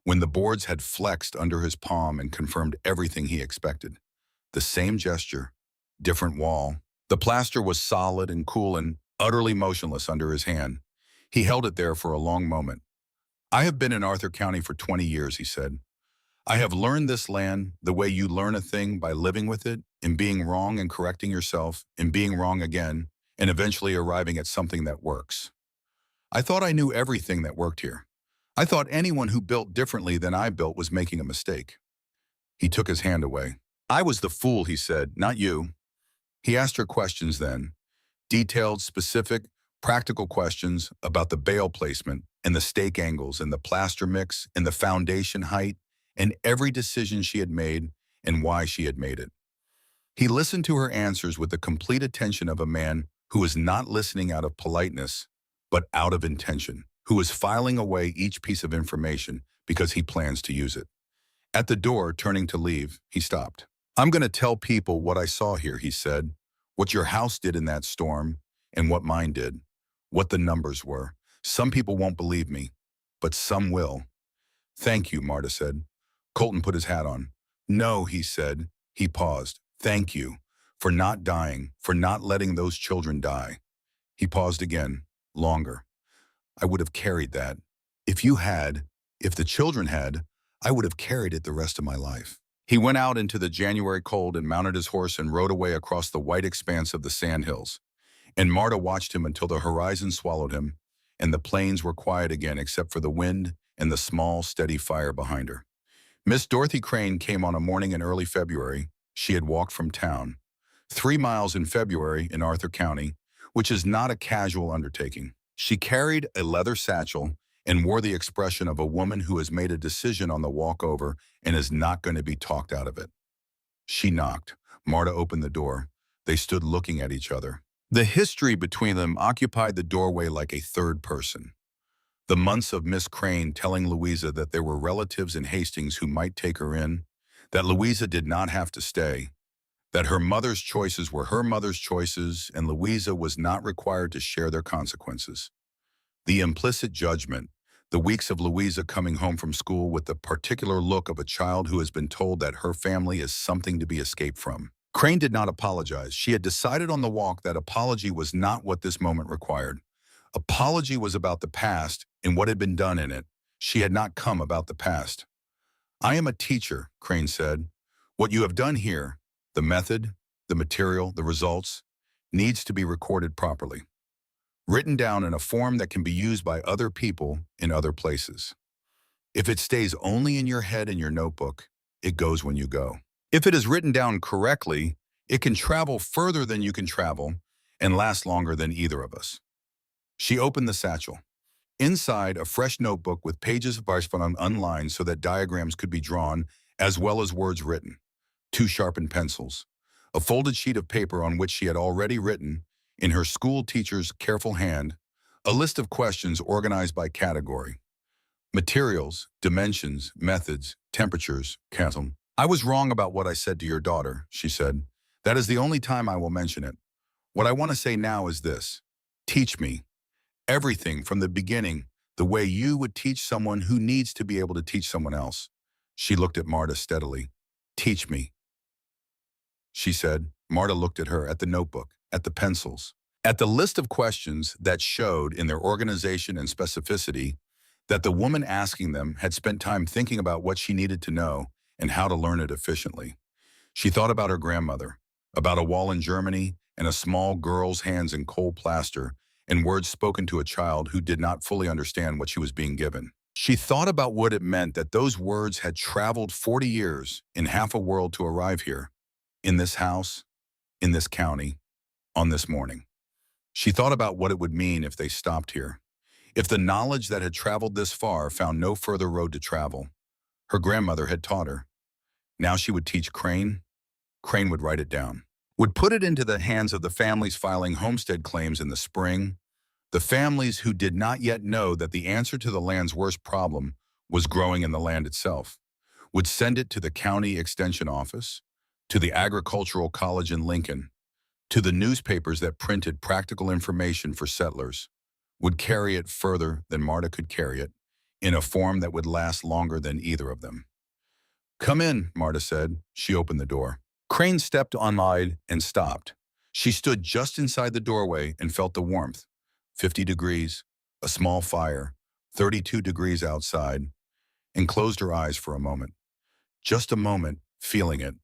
when the boards had flexed under his palm and confirmed everything he expected. The same gesture, different wall. The plaster was solid and cool and utterly motionless under his hand. He held it there for a long moment. "I have been in Arthur County for 20 years," he said. "I have learned this land the way you learn a thing, by living with it, and being wrong and correcting yourself, and being wrong again, and eventually arriving at something that works. I thought I knew everything that worked here. I thought anyone who built differently than I built was making a mistake." He took his hand away. "I was the fool," he said, "not you." He asked her questions then, detailed, specific, practical questions about the bale placement and the stake angles and the plaster mix and the foundation height and every decision she had made and why she had made it. He listened to her answers with the complete attention of a man who is not listening out of politeness, but out of intention, who is filing away each piece of information because he plans to use it. At the door, turning to leave, he stopped. "I'm going to tell people what I saw here," he said, "what your house did in that storm and what mine did, what the numbers were. Some people won't believe me, but some will." "Thank you," Marta said. Colton put his hat on. "No," he said. He paused. "Thank you for not dying, for not letting those children die." He paused again, longer. "I would have carried that. If you had, if the children had, I would have carried it the rest of my life." He went out into the January cold and mounted his horse and rode away across the white expanse of the sandhills. And Marta watched him until the horizon swallowed him, and the plains were quiet again except for the wind and the small, steady fire behind her. Miss Dorothy Crane came on a morning in early February. She had walked from town. 3 miles in February in Arthur County, which is not a casual undertaking. She carried a leather satchel and wore the expression of a woman who has made a decision on the walk over and is not going to be talked out of it. She knocked. Marta opened the door. They stood looking at each other. The history between them occupied the doorway like a third person. The months of Miss Crane telling Louisa that there were relatives in Hastings who might take her in, that Louisa did not have to stay, that her mother's choices were her mother's choices and Louisa was not required to share their consequences. The implicit judgment, the weeks of Louisa coming home from school with the particular look of a child who has been told that her family is something to be escaped from. Crane did not apologize. She had decided on the walk that apology was not what this moment required. Apology was about the past and what had been done in it. She had not come about the past. "I am a teacher," Crane said. "What you have done here, the method, the material, the results, needs to be recorded properly. Written down in a form that can be used by other people in other places. If it stays only in your head and your notebook, it goes when you go. If it is written down correctly, it can travel further than you can travel and last longer than either of us." She opened the satchel. Inside, a fresh notebook with pages of Beispielen unlined so that diagrams could be drawn as well as words written. 2 sharpened pencils. A folded sheet of paper on which she had already written, in her school teacher's careful hand, a list of questions organized by category. Materials, dimensions, methods, temperatures, chasm. "I was wrong about what I said to your daughter," she said. "That is the only time I will mention it. What I want to say now is this. Teach me. Everything from the beginning, the way you would teach someone who needs to be able to teach someone else." She looked at Marta steadily. "Teach me," she said. Marta looked at her, at the notebook, at the pencils, at the list of questions that showed in their organization and specificity that the woman asking them had spent time thinking about what she needed to know and how to learn it efficiently. She thought about her grandmother, about a wall in Germany and a small girl's hands in cold plaster and words spoken to a child who did not fully understand what she was being given. She thought about what it meant that those words had traveled 40 years in half a world to arrive here, in this house, in this county, on this morning. She thought about what it would mean if they stopped here, if the knowledge that had traveled this far found no further road to travel. Her grandmother had taught her. Now she would teach Crane. Crane would write it down, would put it into the hands of the families filing homestead claims in the spring, the families who did not yet know that the answer to the land's worst problem was growing in the land itself, would send it to the county extension office, to the agricultural college in Lincoln, to the newspapers that printed practical information for settlers, would carry it further than Marta could carry it, in a form that would last longer than either of them. "Come in," Marta said. She opened the door. Crane stepped online and stopped. She stood just inside the doorway and felt the warmth. 50 degrees, a small fire, 32 degrees outside, and closed her eyes for a moment. Just a moment, feeling it.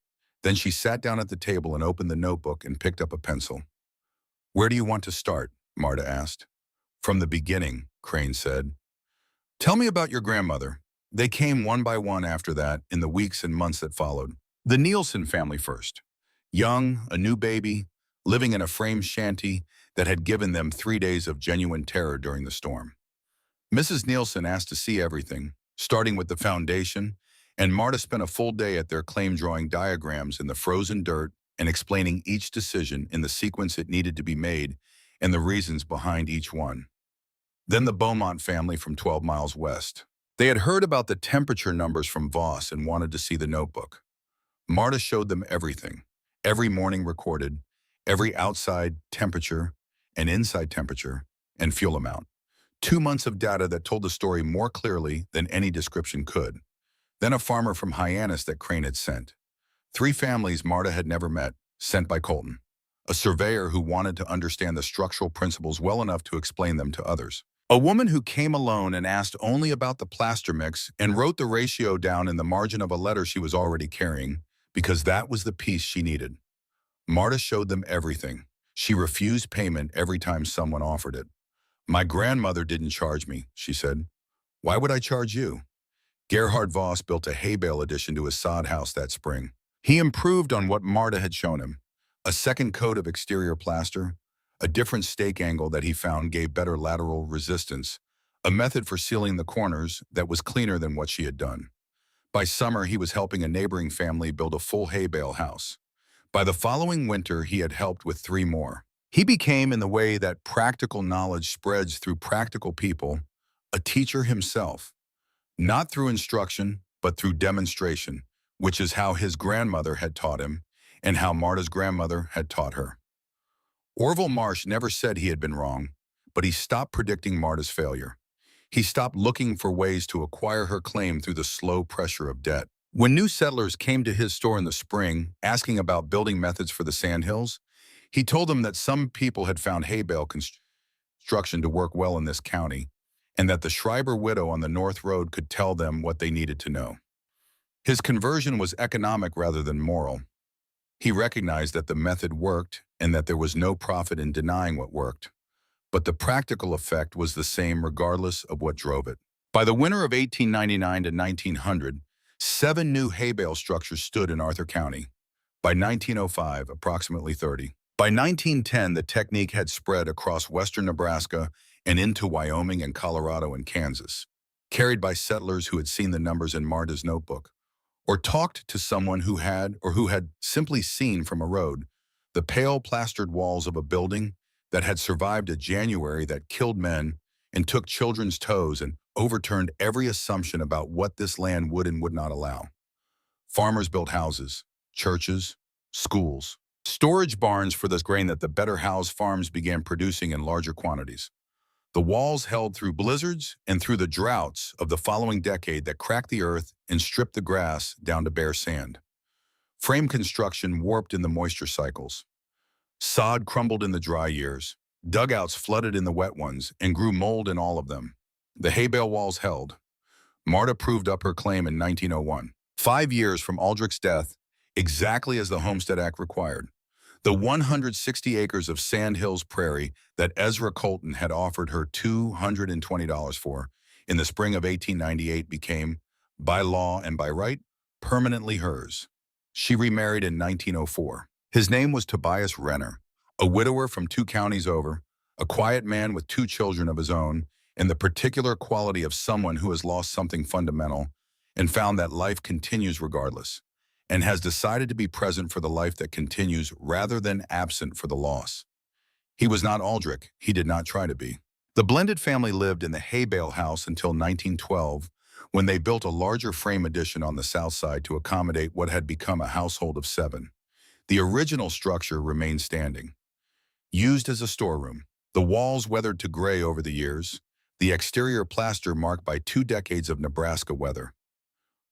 Then she sat down at the table and opened the notebook and picked up a pencil. "Where do you want to start?" Marta asked. "From the beginning," Crane said. "Tell me about your grandmother." They came one by one after that in the weeks and months that followed. The Nielsen family first. Young, a new baby, living in a frame shanty that had given them 3 days of genuine terror during the storm. Mrs. Nielsen asked to see everything, starting with the foundation, and Marta spent a full day at their claim drawing diagrams in the frozen dirt and explaining each decision in the sequence it needed to be made and the reasons behind each one. Then the Beaumont family from 12 miles west. They had heard about the temperature numbers from Voss and wanted to see the notebook. Marta showed them everything, every morning recorded, every outside temperature and inside temperature and fuel amount. 2 months of data that told the story more clearly than any description could. Then a farmer from Hyannis that Crane had sent. 3 families Marta had never met, sent by Colton. A surveyor who wanted to understand the structural principles well enough to explain them to others. A woman who came alone and asked only about the plaster mix and wrote the ratio down in the margin of a letter she was already carrying, because that was the piece she needed. Marta showed them everything. She refused payment every time someone offered it. "My grandmother didn't charge me," she said. "Why would I charge you?" Gerhard Voss built a hay bale addition to his sod house that spring. He improved on what Marta had shown him. A second coat of exterior plaster, a different stake angle that he found gave better lateral resistance, a method for sealing the corners that was cleaner than what she had done. By summer, he was helping a neighboring family build a full hay bale house. By the following winter, he had helped with 3 more. He became, in the way that practical knowledge spreads through practical people, a teacher himself. Not through instruction, but through demonstration, which is how his grandmother had taught him and how Marta's grandmother had taught her. Orville Marsh never said he had been wrong, but he stopped predicting Marta's failure. He stopped looking for ways to acquire her claim through the slow pressure of debt. When new settlers came to his store in the spring, asking about building methods for the sandhills, he told them that some people had found hay bale construction to work well in this county, and that the Schreiber widow on the North Road could tell them what they needed to know. His conversion was economic rather than moral. He recognized that the method worked and that there was no profit in denying what worked. But the practical effect was the same regardless of what drove it. By the winter of 1899 to 1900, 7 new hay bale structures stood in Arthur County. By 1905, approximately 30. By 1910, the technique had spread across western Nebraska and into Wyoming and Colorado and Kansas, carried by settlers who had seen the numbers in Marta's notebook, or talked to someone who had simply seen from a road the pale plastered walls of a building that had survived a January that killed men and took children's toes and overturned every assumption about what this land would and would not allow. Farmers built houses, churches, schools, storage barns for the grain that the better housed farms began producing in larger quantities. The walls held through blizzards and through the droughts of the following decade that cracked the earth and stripped the grass down to bare sand. Frame construction warped in the moisture cycles. Sod crumbled in the dry years. Dugouts flooded in the wet ones and grew mold in all of them. The hay bale walls held. Marta proved up her claim in 1901, 5 years from Aldrich's death, exactly as the Homestead Act required. The 160 acres of Sand Hills Prairie that Ezra Colton had offered her $220 for in the spring of 1898 became, by law and by right, permanently hers. She remarried in 1904. His name was Tobias Renner, a widower from 2 counties over, a quiet man with 2 children of his own, and the particular quality of someone who has lost something fundamental and found that life continues regardless, and has decided to be present for the life that continues rather than absent for the loss. He was not Aldrich. He did not try to be. The blended family lived in the hay bale house until 1912, when they built a larger frame addition on the south side to accommodate what had become a household of 7. The original structure remained standing, used as a storeroom. The walls weathered to gray over the years, the exterior plaster marked by 2 decades of Nebraska weather.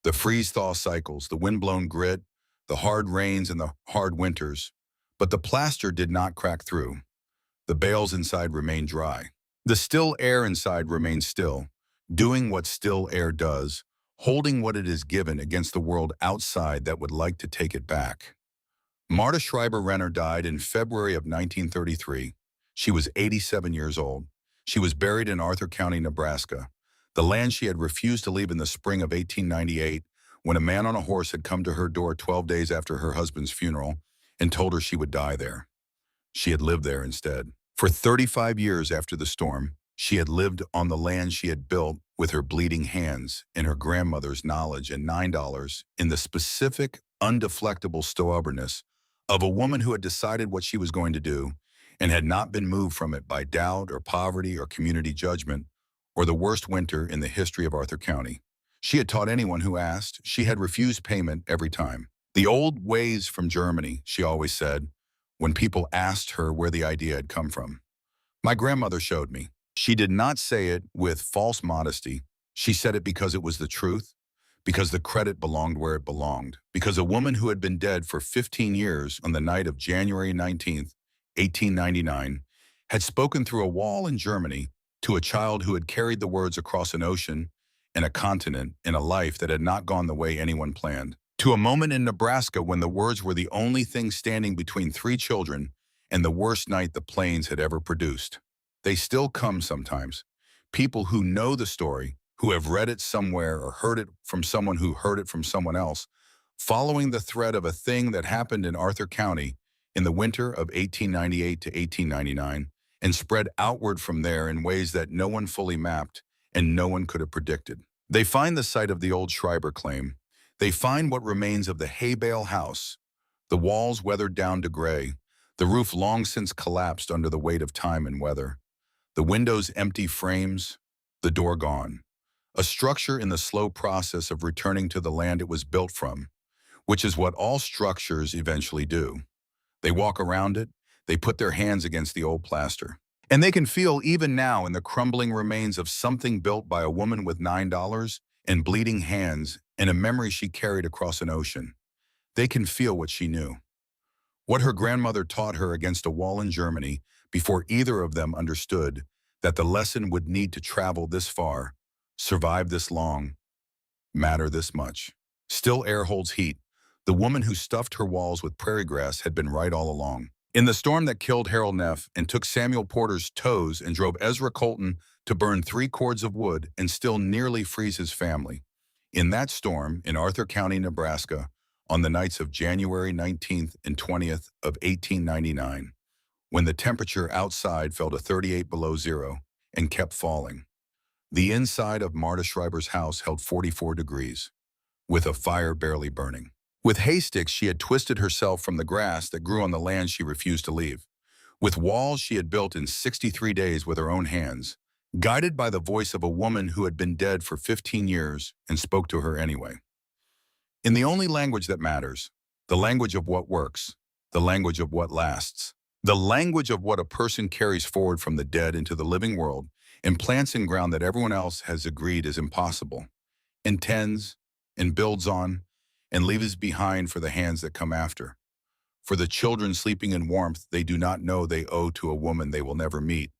The freeze-thaw cycles, the wind-blown grit, the hard rains and the hard winters. But the plaster did not crack through. The bales inside remained dry. The still air inside remained still, doing what still air does, holding what it is given against the world outside that would like to take it back. Marta Schreiber-Renner died in February of 1933. She was 87 years old. She was buried in Arthur County, Nebraska, the land she had refused to leave in the spring of 1898 when a man on a horse had come to her door 12 days after her husband's funeral and told her she would die there. She had lived there instead. For 35 years after the storm, she had lived on the land she had built with her bleeding hands and her grandmother's knowledge and $9 in the specific, undeflectable stubbornness of a woman who had decided what she was going to do and had not been moved from it by doubt or poverty or community judgment or the worst winter in the history of Arthur County. She had taught anyone who asked. She had refused payment every time. The old ways from Germany, she always said, when people asked her where the idea had come from. My grandmother showed me. She did not say it with false modesty. She said it because it was the truth, because the credit belonged where it belonged, because a woman who had been dead for 15 years on the night of January 19th, 1899, had spoken through a wall in Germany to a child who had carried the words across an ocean and a continent in a life that had not gone the way anyone planned, to a moment in Nebraska when the words were the only thing standing between 3 children and the worst night the plains had ever produced. They still come sometimes. People who know the story, who have read it somewhere or heard it from someone who heard it from someone else, following the thread of a thing that happened in Arthur County in the winter of 1898 to 1899 and spread outward from there in ways that no one fully mapped and no one could have predicted. They find the site of the old Schreiber claim. They find what remains of the hay bale house, the walls weathered down to gray, the roof long since collapsed under the weight of time and weather, the windows empty frames, the door gone. A structure in the slow process of returning to the land it was built from, which is what all structures eventually do. They walk around it, they put their hands against the old plaster. And they can feel even now in the crumbling remains of something built by a woman with $9 and bleeding hands and a memory she carried across an ocean. They can feel what she knew. What her grandmother taught her against a wall in Germany before either of them understood that the lesson would need to travel this far, survive this long, matter this much. Still air holds heat. The woman who stuffed her walls with prairie grass had been right all along. In the storm that killed Harold Neff and took Samuel Porter's toes and drove Ezra Colton to burn 3 cords of wood and still nearly freeze his family. In that storm in Arthur County, Nebraska, on the nights of January 19th and 20th of 1899, when the temperature outside fell to 38 below zero and kept falling, the inside of Marta Schreiber's house held 44 degrees, with a fire barely burning. With hay sticks, she had twisted herself from the grass that grew on the land she refused to leave. With walls she had built in 63 days with her own hands, guided by the voice of a woman who had been dead for 15 years and spoke to her anyway. In the only language that matters, the language of what works, the language of what lasts, the language of what a person carries forward from the dead into the living world and plants in ground that everyone else has agreed is impossible, intends and builds on, and leaves behind for the hands that come after. For the children sleeping in warmth they do not know they owe to a woman they will never meet.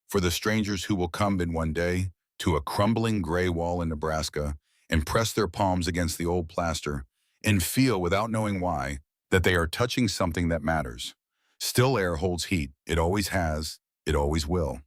For the strangers who will come in one day to a crumbling gray wall in Nebraska and press their palms against the old plaster and feel, without knowing why, that they are touching something that matters. Still air holds heat. It always has. It always will.